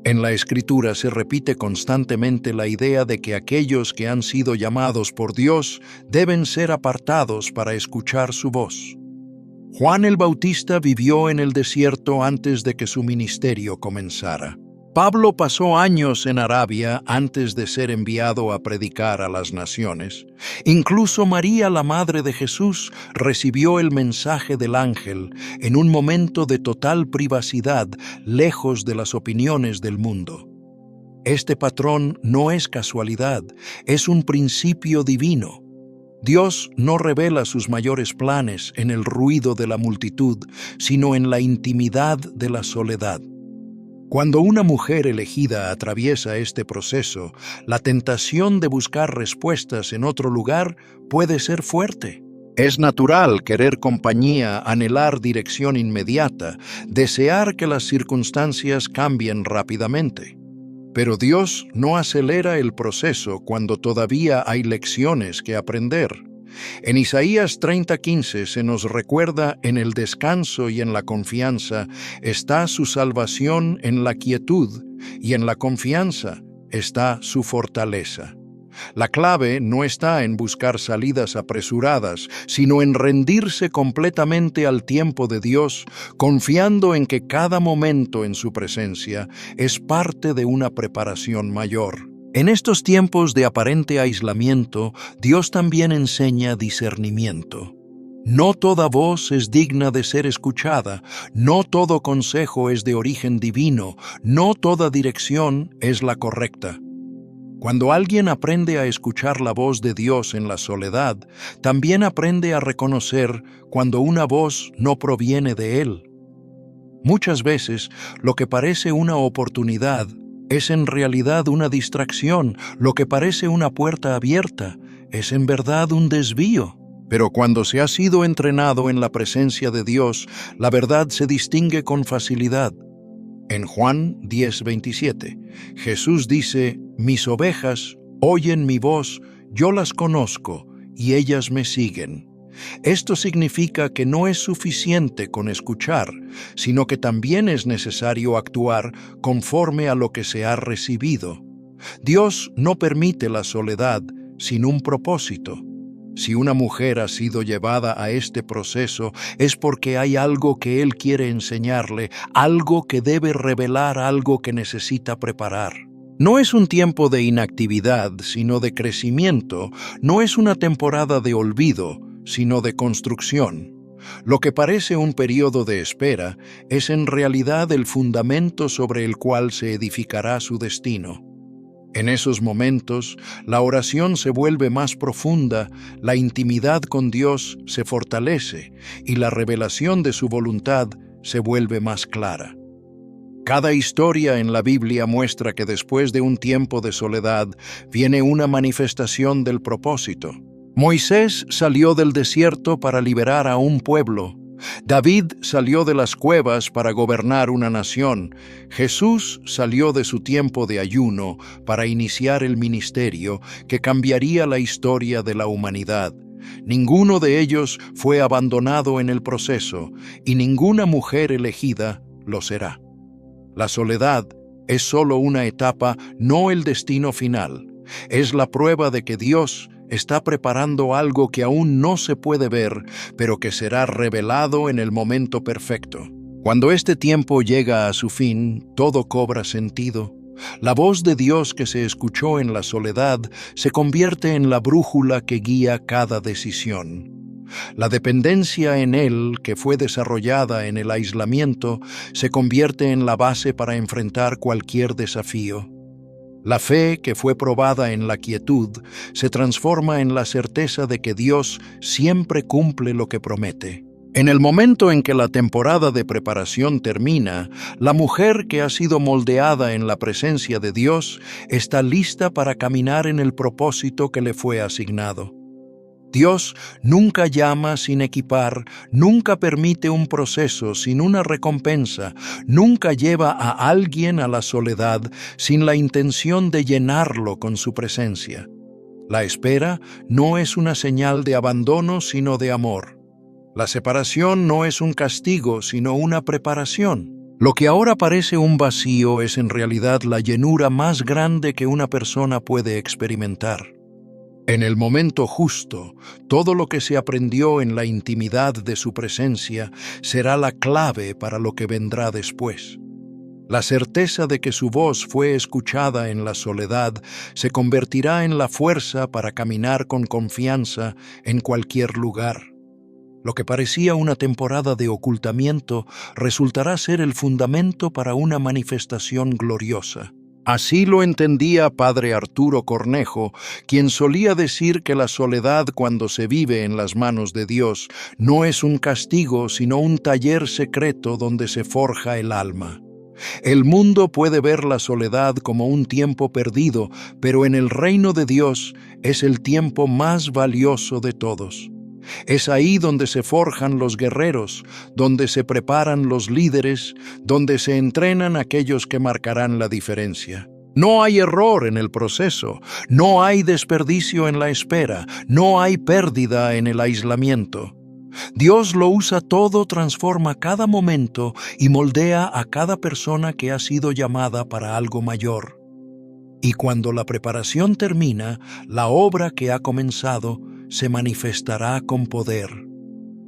En la Escritura se repite constantemente la idea de que aquellos que han sido llamados por Dios deben ser apartados para escuchar su voz. Juan el Bautista vivió en el desierto antes de que su ministerio comenzara. Pablo pasó años en Arabia antes de ser enviado a predicar a las naciones. Incluso María, la madre de Jesús, recibió el mensaje del ángel en un momento de total privacidad, lejos de las opiniones del mundo. Este patrón no es casualidad, es un principio divino. Dios no revela sus mayores planes en el ruido de la multitud, sino en la intimidad de la soledad. Cuando una mujer elegida atraviesa este proceso, la tentación de buscar respuestas en otro lugar puede ser fuerte. Es natural querer compañía, anhelar dirección inmediata, desear que las circunstancias cambien rápidamente. Pero Dios no acelera el proceso cuando todavía hay lecciones que aprender. En Isaías 30:15 se nos recuerda: en el descanso y en la confianza está su salvación, en la quietud y en la confianza está su fortaleza. La clave no está en buscar salidas apresuradas, sino en rendirse completamente al tiempo de Dios, confiando en que cada momento en su presencia es parte de una preparación mayor. En estos tiempos de aparente aislamiento, Dios también enseña discernimiento. No toda voz es digna de ser escuchada, no todo consejo es de origen divino, no toda dirección es la correcta. Cuando alguien aprende a escuchar la voz de Dios en la soledad, también aprende a reconocer cuando una voz no proviene de Él. Muchas veces, lo que parece una oportunidad es en realidad una distracción, lo que parece una puerta abierta es en verdad un desvío. Pero cuando se ha sido entrenado en la presencia de Dios, la verdad se distingue con facilidad. En Juan 10:27, Jesús dice: «Mis ovejas oyen mi voz, yo las conozco, y ellas me siguen». Esto significa que no es suficiente con escuchar, sino que también es necesario actuar conforme a lo que se ha recibido. Dios no permite la soledad sin un propósito. Si una mujer ha sido llevada a este proceso, es porque hay algo que Él quiere enseñarle, algo que debe revelar, algo que necesita preparar. No es un tiempo de inactividad, sino de crecimiento. No es una temporada de olvido, sino de construcción. Lo que parece un periodo de espera es en realidad el fundamento sobre el cual se edificará su destino. En esos momentos, la oración se vuelve más profunda, la intimidad con Dios se fortalece y la revelación de su voluntad se vuelve más clara. Cada historia en la Biblia muestra que después de un tiempo de soledad viene una manifestación del propósito. Moisés salió del desierto para liberar a un pueblo. David salió de las cuevas para gobernar una nación. Jesús salió de su tiempo de ayuno para iniciar el ministerio que cambiaría la historia de la humanidad. Ninguno de ellos fue abandonado en el proceso, y ninguna mujer elegida lo será. La soledad es solo una etapa, no el destino final. Es la prueba de que Dios está preparando algo que aún no se puede ver, pero que será revelado en el momento perfecto. Cuando este tiempo llega a su fin, todo cobra sentido. La voz de Dios que se escuchó en la soledad se convierte en la brújula que guía cada decisión. La dependencia en Él, que fue desarrollada en el aislamiento, se convierte en la base para enfrentar cualquier desafío. La fe, que fue probada en la quietud, se transforma en la certeza de que Dios siempre cumple lo que promete. En el momento en que la temporada de preparación termina, la mujer que ha sido moldeada en la presencia de Dios está lista para caminar en el propósito que le fue asignado. Dios nunca llama sin equipar, nunca permite un proceso sin una recompensa, nunca lleva a alguien a la soledad sin la intención de llenarlo con su presencia. La espera no es una señal de abandono, sino de amor. La separación no es un castigo, sino una preparación. Lo que ahora parece un vacío es en realidad la llenura más grande que una persona puede experimentar. En el momento justo, todo lo que se aprendió en la intimidad de su presencia será la clave para lo que vendrá después. La certeza de que su voz fue escuchada en la soledad se convertirá en la fuerza para caminar con confianza en cualquier lugar. Lo que parecía una temporada de ocultamiento resultará ser el fundamento para una manifestación gloriosa. Así lo entendía Padre Arturo Cornejo, quien solía decir que la soledad cuando se vive en las manos de Dios no es un castigo, sino un taller secreto donde se forja el alma. El mundo puede ver la soledad como un tiempo perdido, pero en el reino de Dios es el tiempo más valioso de todos. Es ahí donde se forjan los guerreros, donde se preparan los líderes, donde se entrenan aquellos que marcarán la diferencia. No hay error en el proceso, no hay desperdicio en la espera, no hay pérdida en el aislamiento. Dios lo usa todo, transforma cada momento y moldea a cada persona que ha sido llamada para algo mayor. Y cuando la preparación termina, la obra que ha comenzado se manifestará con poder.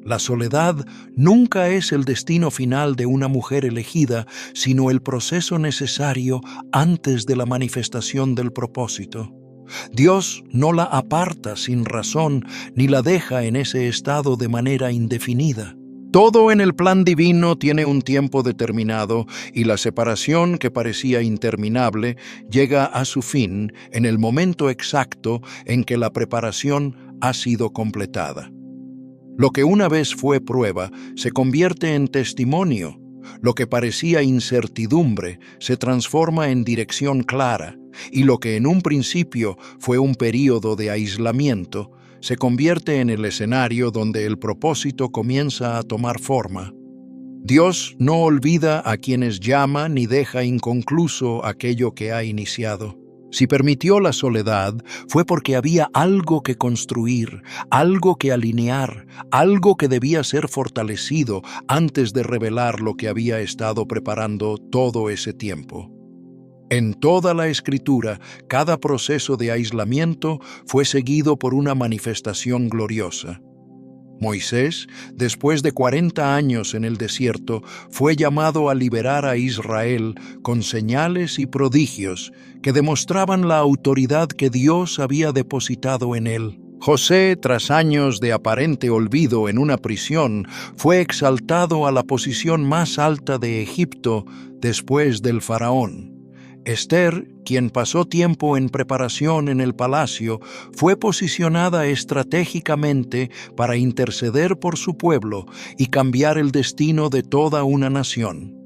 La soledad nunca es el destino final de una mujer elegida, sino el proceso necesario antes de la manifestación del propósito. Dios no la aparta sin razón, ni la deja en ese estado de manera indefinida. Todo en el plan divino tiene un tiempo determinado y la separación que parecía interminable llega a su fin en el momento exacto en que la preparación ha sido completada. Lo que una vez fue prueba se convierte en testimonio. Lo que parecía incertidumbre se transforma en dirección clara, y lo que en un principio fue un período de aislamiento se convierte en el escenario donde el propósito comienza a tomar forma. Dios no olvida a quienes llama ni deja inconcluso aquello que ha iniciado. Si permitió la soledad, fue porque había algo que construir, algo que alinear, algo que debía ser fortalecido antes de revelar lo que había estado preparando todo ese tiempo. En toda la Escritura, cada proceso de aislamiento fue seguido por una manifestación gloriosa. Moisés, después de 40 años en el desierto, fue llamado a liberar a Israel con señales y prodigios que demostraban la autoridad que Dios había depositado en él. José, tras años de aparente olvido en una prisión, fue exaltado a la posición más alta de Egipto después del faraón. Esther, quien pasó tiempo en preparación en el palacio, fue posicionada estratégicamente para interceder por su pueblo y cambiar el destino de toda una nación.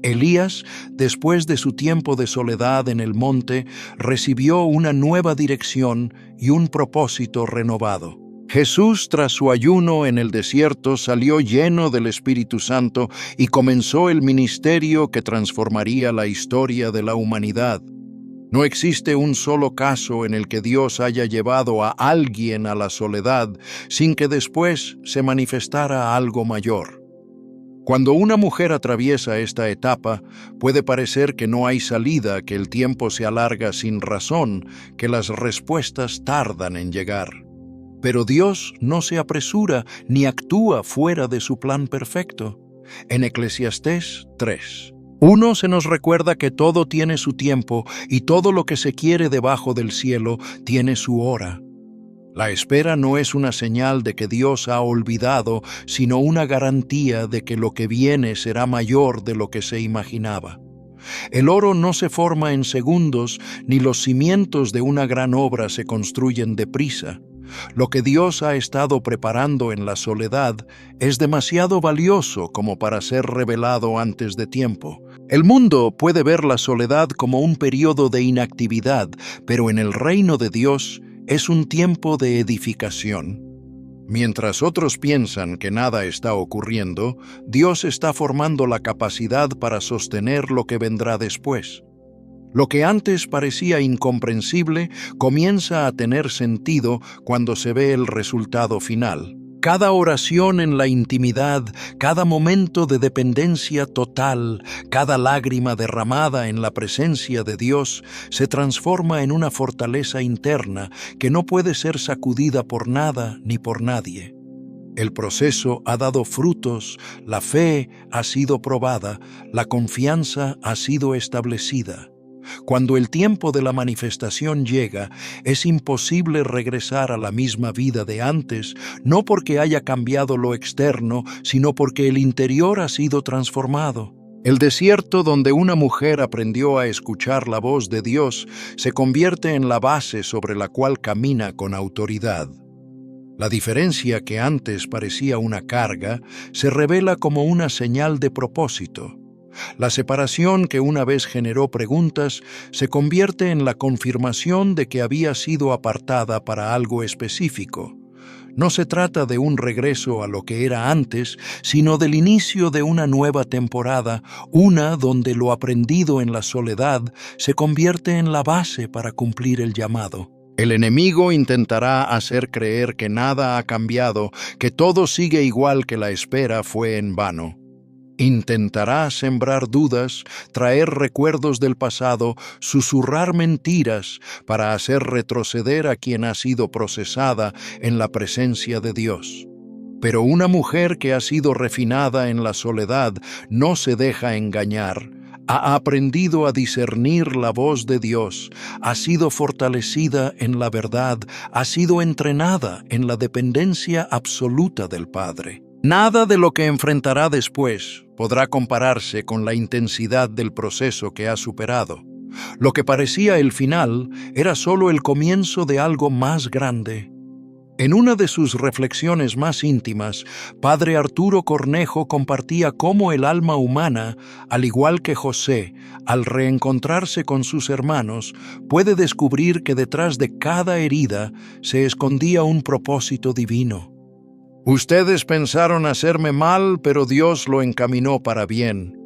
Elías, después de su tiempo de soledad en el monte, recibió una nueva dirección y un propósito renovado. Jesús, tras su ayuno en el desierto, salió lleno del Espíritu Santo y comenzó el ministerio que transformaría la historia de la humanidad. No existe un solo caso en el que Dios haya llevado a alguien a la soledad sin que después se manifestara algo mayor. Cuando una mujer atraviesa esta etapa, puede parecer que no hay salida, que el tiempo se alarga sin razón, que las respuestas tardan en llegar. Pero Dios no se apresura ni actúa fuera de su plan perfecto. En Eclesiastés 3:1 se nos recuerda que todo tiene su tiempo y todo lo que se quiere debajo del cielo tiene su hora. La espera no es una señal de que Dios ha olvidado, sino una garantía de que lo que viene será mayor de lo que se imaginaba. El oro no se forma en segundos, ni los cimientos de una gran obra se construyen deprisa. Lo que Dios ha estado preparando en la soledad es demasiado valioso como para ser revelado antes de tiempo. El mundo puede ver la soledad como un periodo de inactividad, pero en el reino de Dios es un tiempo de edificación. Mientras otros piensan que nada está ocurriendo, Dios está formando la capacidad para sostener lo que vendrá después. Lo que antes parecía incomprensible comienza a tener sentido cuando se ve el resultado final. Cada oración en la intimidad, cada momento de dependencia total, cada lágrima derramada en la presencia de Dios se transforma en una fortaleza interna que no puede ser sacudida por nada ni por nadie. El proceso ha dado frutos, la fe ha sido probada, la confianza ha sido establecida. Cuando el tiempo de la manifestación llega, es imposible regresar a la misma vida de antes, no porque haya cambiado lo externo, sino porque el interior ha sido transformado. El desierto donde una mujer aprendió a escuchar la voz de Dios se convierte en la base sobre la cual camina con autoridad. La diferencia que antes parecía una carga se revela como una señal de propósito. La separación que una vez generó preguntas se convierte en la confirmación de que había sido apartada para algo específico. No se trata de un regreso a lo que era antes, sino del inicio de una nueva temporada, una donde lo aprendido en la soledad se convierte en la base para cumplir el llamado. El enemigo intentará hacer creer que nada ha cambiado, que todo sigue igual, que la espera fue en vano. Intentará sembrar dudas, traer recuerdos del pasado, susurrar mentiras para hacer retroceder a quien ha sido procesada en la presencia de Dios. Pero una mujer que ha sido refinada en la soledad no se deja engañar. Ha aprendido a discernir la voz de Dios, ha sido fortalecida en la verdad, ha sido entrenada en la dependencia absoluta del Padre. Nada de lo que enfrentará después podrá compararse con la intensidad del proceso que ha superado. Lo que parecía el final era solo el comienzo de algo más grande. En una de sus reflexiones más íntimas, Padre Arturo Cornejo compartía cómo el alma humana, al igual que José, al reencontrarse con sus hermanos, puede descubrir que detrás de cada herida se escondía un propósito divino. Ustedes pensaron hacerme mal, pero Dios lo encaminó para bien.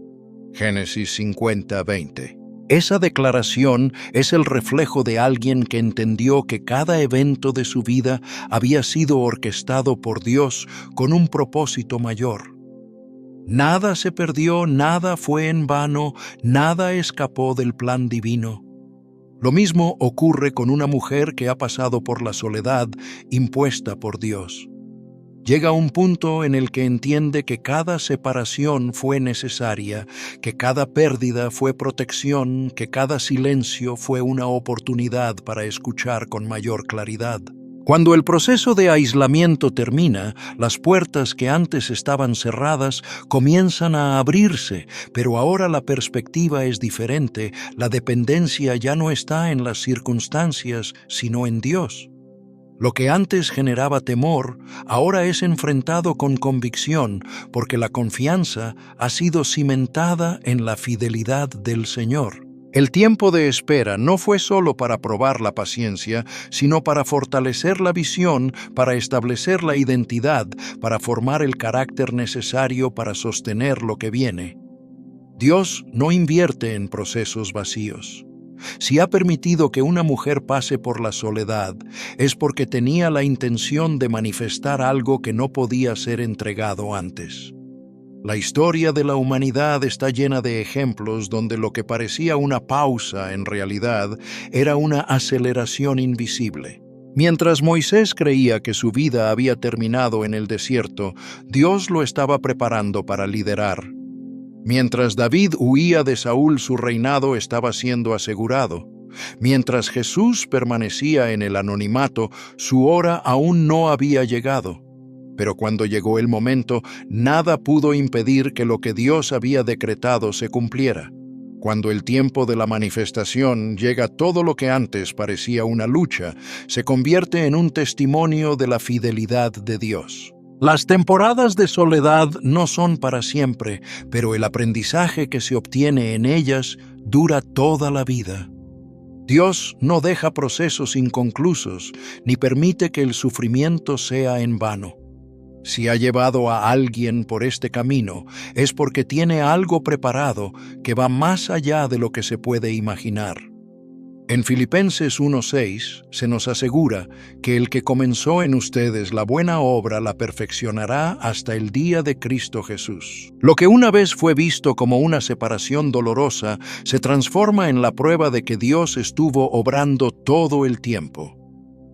Génesis 50:20. Esa declaración es el reflejo de alguien que entendió que cada evento de su vida había sido orquestado por Dios con un propósito mayor. Nada se perdió, nada fue en vano, nada escapó del plan divino. Lo mismo ocurre con una mujer que ha pasado por la soledad impuesta por Dios. Llega un punto en el que entiende que cada separación fue necesaria, que cada pérdida fue protección, que cada silencio fue una oportunidad para escuchar con mayor claridad. Cuando el proceso de aislamiento termina, las puertas que antes estaban cerradas comienzan a abrirse, pero ahora la perspectiva es diferente, la dependencia ya no está en las circunstancias, sino en Dios. Lo que antes generaba temor, ahora es enfrentado con convicción, porque la confianza ha sido cimentada en la fidelidad del Señor. El tiempo de espera no fue solo para probar la paciencia, sino para fortalecer la visión, para establecer la identidad, para formar el carácter necesario para sostener lo que viene. Dios no invierte en procesos vacíos. Si ha permitido que una mujer pase por la soledad, es porque tenía la intención de manifestar algo que no podía ser entregado antes. La historia de la humanidad está llena de ejemplos donde lo que parecía una pausa en realidad era una aceleración invisible. Mientras Moisés creía que su vida había terminado en el desierto, Dios lo estaba preparando para liderar. Mientras David huía de Saúl, su reinado estaba siendo asegurado. Mientras Jesús permanecía en el anonimato, su hora aún no había llegado. Pero cuando llegó el momento, nada pudo impedir que lo que Dios había decretado se cumpliera. Cuando el tiempo de la manifestación llega, todo lo que antes parecía una lucha se convierte en un testimonio de la fidelidad de Dios. Las temporadas de soledad no son para siempre, pero el aprendizaje que se obtiene en ellas dura toda la vida. Dios no deja procesos inconclusos, ni permite que el sufrimiento sea en vano. Si ha llevado a alguien por este camino, es porque tiene algo preparado que va más allá de lo que se puede imaginar. En Filipenses 1:6 se nos asegura que el que comenzó en ustedes la buena obra la perfeccionará hasta el día de Cristo Jesús. Lo que una vez fue visto como una separación dolorosa se transforma en la prueba de que Dios estuvo obrando todo el tiempo.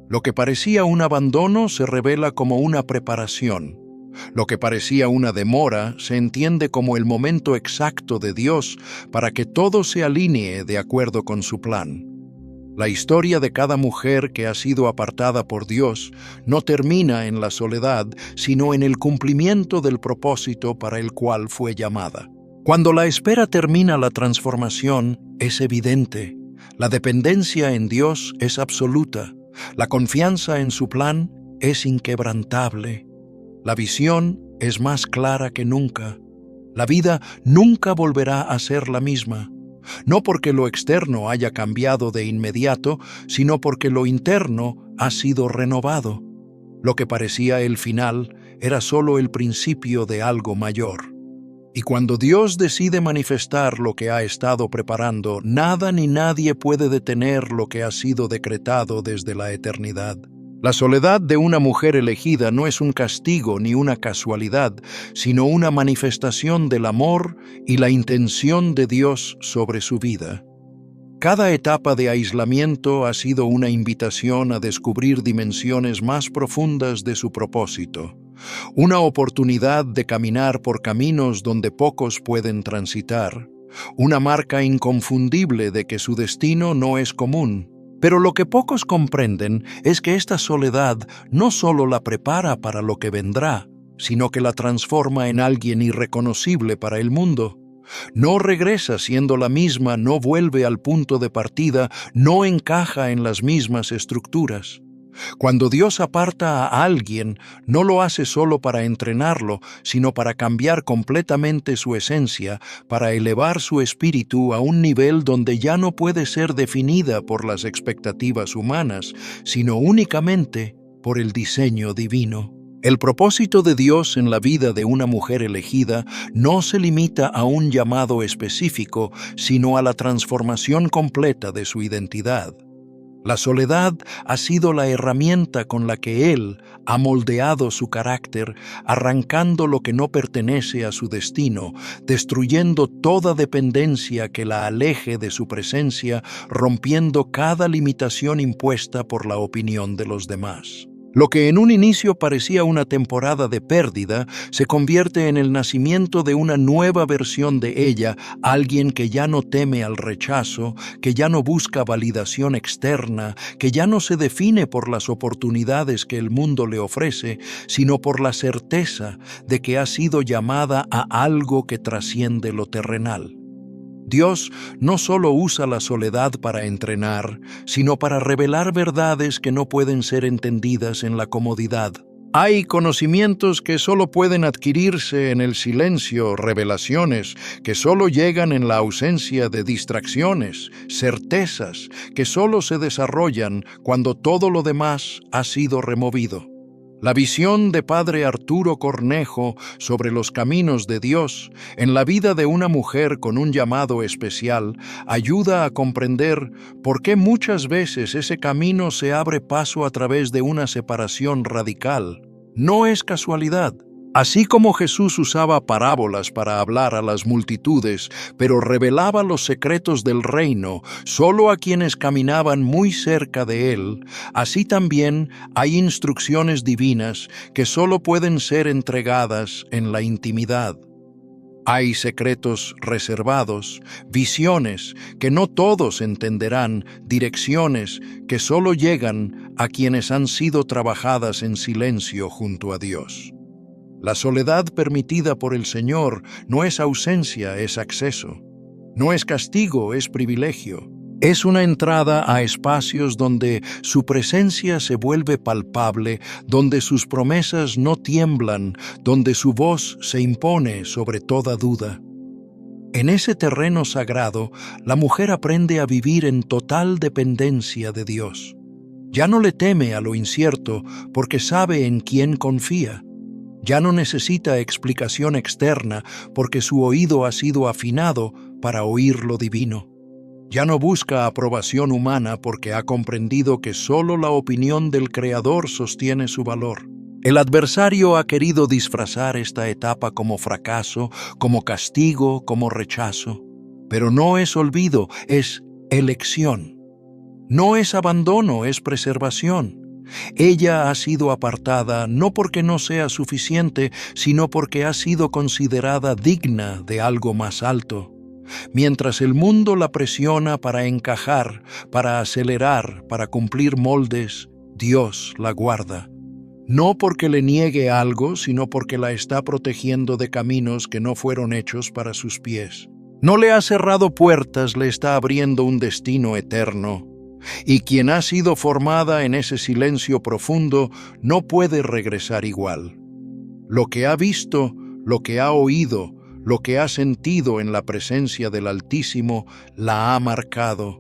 Lo que parecía un abandono se revela como una preparación. Lo que parecía una demora se entiende como el momento exacto de Dios para que todo se alinee de acuerdo con su plan. La historia de cada mujer que ha sido apartada por Dios no termina en la soledad, sino en el cumplimiento del propósito para el cual fue llamada. Cuando la espera termina, la transformación es evidente. La dependencia en Dios es absoluta. La confianza en su plan es inquebrantable. La visión es más clara que nunca. La vida nunca volverá a ser la misma. No porque lo externo haya cambiado de inmediato, sino porque lo interno ha sido renovado. Lo que parecía el final era solo el principio de algo mayor. Y cuando Dios decide manifestar lo que ha estado preparando, nada ni nadie puede detener lo que ha sido decretado desde la eternidad. La soledad de una mujer elegida no es un castigo ni una casualidad, sino una manifestación del amor y la intención de Dios sobre su vida. Cada etapa de aislamiento ha sido una invitación a descubrir dimensiones más profundas de su propósito, una oportunidad de caminar por caminos donde pocos pueden transitar, una marca inconfundible de que su destino no es común. Pero lo que pocos comprenden es que esta soledad no solo la prepara para lo que vendrá, sino que la transforma en alguien irreconocible para el mundo. No regresa siendo la misma, no vuelve al punto de partida, no encaja en las mismas estructuras. Cuando Dios aparta a alguien, no lo hace solo para entrenarlo, sino para cambiar completamente su esencia, para elevar su espíritu a un nivel donde ya no puede ser definida por las expectativas humanas, sino únicamente por el diseño divino. El propósito de Dios en la vida de una mujer elegida no se limita a un llamado específico, sino a la transformación completa de su identidad. La soledad ha sido la herramienta con la que Él ha moldeado su carácter, arrancando lo que no pertenece a su destino, destruyendo toda dependencia que la aleje de su presencia, rompiendo cada limitación impuesta por la opinión de los demás. Lo que en un inicio parecía una temporada de pérdida, se convierte en el nacimiento de una nueva versión de ella, alguien que ya no teme al rechazo, que ya no busca validación externa, que ya no se define por las oportunidades que el mundo le ofrece, sino por la certeza de que ha sido llamada a algo que trasciende lo terrenal. Dios no solo usa la soledad para entrenar, sino para revelar verdades que no pueden ser entendidas en la comodidad. Hay conocimientos que solo pueden adquirirse en el silencio, revelaciones que solo llegan en la ausencia de distracciones, certezas que solo se desarrollan cuando todo lo demás ha sido removido. La visión de Padre Arturo Cornejo sobre los caminos de Dios en la vida de una mujer con un llamado especial ayuda a comprender por qué muchas veces ese camino se abre paso a través de una separación radical. No es casualidad. Así como Jesús usaba parábolas para hablar a las multitudes, pero revelaba los secretos del reino solo a quienes caminaban muy cerca de él, así también hay instrucciones divinas que solo pueden ser entregadas en la intimidad. Hay secretos reservados, visiones que no todos entenderán, direcciones que solo llegan a quienes han sido trabajadas en silencio junto a Dios. La soledad permitida por el Señor no es ausencia, es acceso. No es castigo, es privilegio. Es una entrada a espacios donde su presencia se vuelve palpable, donde sus promesas no tiemblan, donde su voz se impone sobre toda duda. En ese terreno sagrado, la mujer aprende a vivir en total dependencia de Dios. Ya no le teme a lo incierto porque sabe en quién confía. Ya no necesita explicación externa porque su oído ha sido afinado para oír lo divino. Ya no busca aprobación humana porque ha comprendido que solo la opinión del Creador sostiene su valor. El adversario ha querido disfrazar esta etapa como fracaso, como castigo, como rechazo. Pero no es olvido, es elección. No es abandono, es preservación. Ella ha sido apartada no porque no sea suficiente, sino porque ha sido considerada digna de algo más alto. Mientras el mundo la presiona para encajar, para acelerar, para cumplir moldes, Dios la guarda. No porque le niegue algo, sino porque la está protegiendo de caminos que no fueron hechos para sus pies. No le ha cerrado puertas, le está abriendo un destino eterno. Y quien ha sido formada en ese silencio profundo no puede regresar igual. Lo que ha visto, lo que ha oído, lo que ha sentido en la presencia del Altísimo la ha marcado.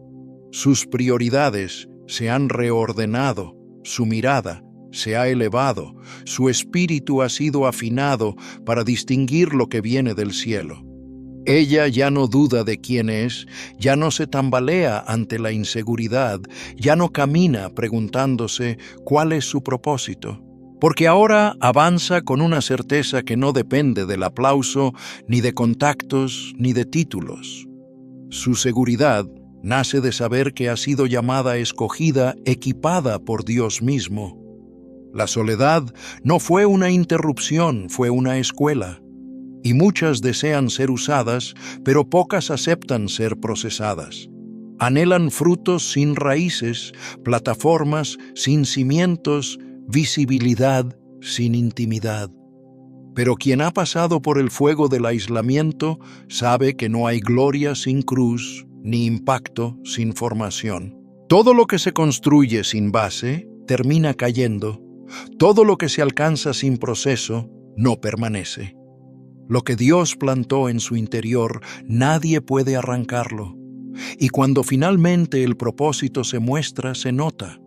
Sus prioridades se han reordenado, su mirada se ha elevado, su espíritu ha sido afinado para distinguir lo que viene del cielo. Ella ya no duda de quién es, ya no se tambalea ante la inseguridad, ya no camina preguntándose cuál es su propósito, porque ahora avanza con una certeza que no depende del aplauso, ni de contactos, ni de títulos. Su seguridad nace de saber que ha sido llamada, escogida, equipada por Dios mismo. La soledad no fue una interrupción, fue una escuela. Y muchas desean ser usadas, pero pocas aceptan ser procesadas. Anhelan frutos sin raíces, plataformas sin cimientos, visibilidad sin intimidad. Pero quien ha pasado por el fuego del aislamiento sabe que no hay gloria sin cruz, ni impacto sin formación. Todo lo que se construye sin base termina cayendo. Todo lo que se alcanza sin proceso no permanece. Lo que Dios plantó en su interior, nadie puede arrancarlo. Y cuando finalmente el propósito se muestra, se nota.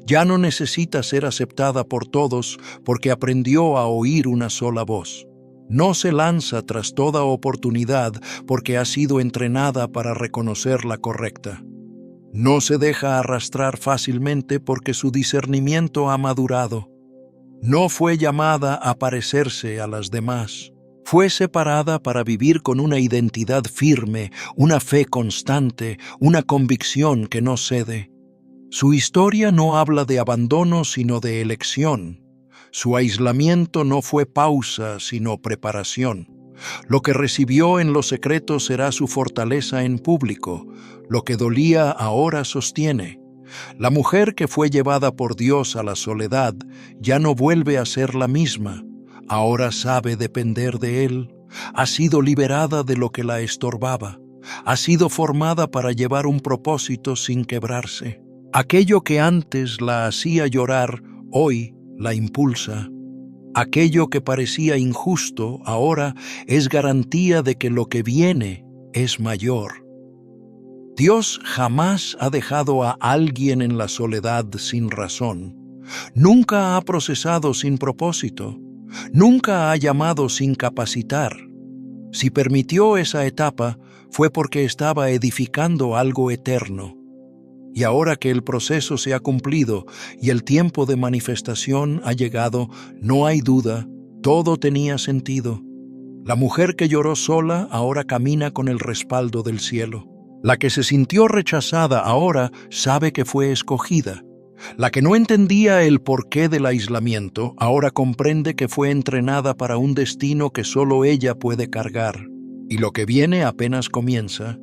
Ya no necesita ser aceptada por todos porque aprendió a oír una sola voz. No se lanza tras toda oportunidad porque ha sido entrenada para reconocer la correcta. No se deja arrastrar fácilmente porque su discernimiento ha madurado. No fue llamada a parecerse a las demás. Fue separada para vivir con una identidad firme, una fe constante, una convicción que no cede. Su historia no habla de abandono, sino de elección. Su aislamiento no fue pausa, sino preparación. Lo que recibió en lo secreto será su fortaleza en público. Lo que dolía ahora sostiene. La mujer que fue llevada por Dios a la soledad ya no vuelve a ser la misma. Ahora sabe depender de Él. Ha sido liberada de lo que la estorbaba. Ha sido formada para llevar un propósito sin quebrarse. Aquello que antes la hacía llorar, hoy la impulsa. Aquello que parecía injusto, ahora es garantía de que lo que viene es mayor. Dios jamás ha dejado a alguien en la soledad sin razón. Nunca ha procesado sin propósito. Nunca ha llamado sin capacitar. Si permitió esa etapa, fue porque estaba edificando algo eterno. Y ahora que el proceso se ha cumplido y el tiempo de manifestación ha llegado, no hay duda, todo tenía sentido. La mujer que lloró sola ahora camina con el respaldo del cielo. La que se sintió rechazada ahora sabe que fue escogida. La que no entendía el porqué del aislamiento, ahora comprende que fue entrenada para un destino que solo ella puede cargar. Y lo que viene apenas comienza.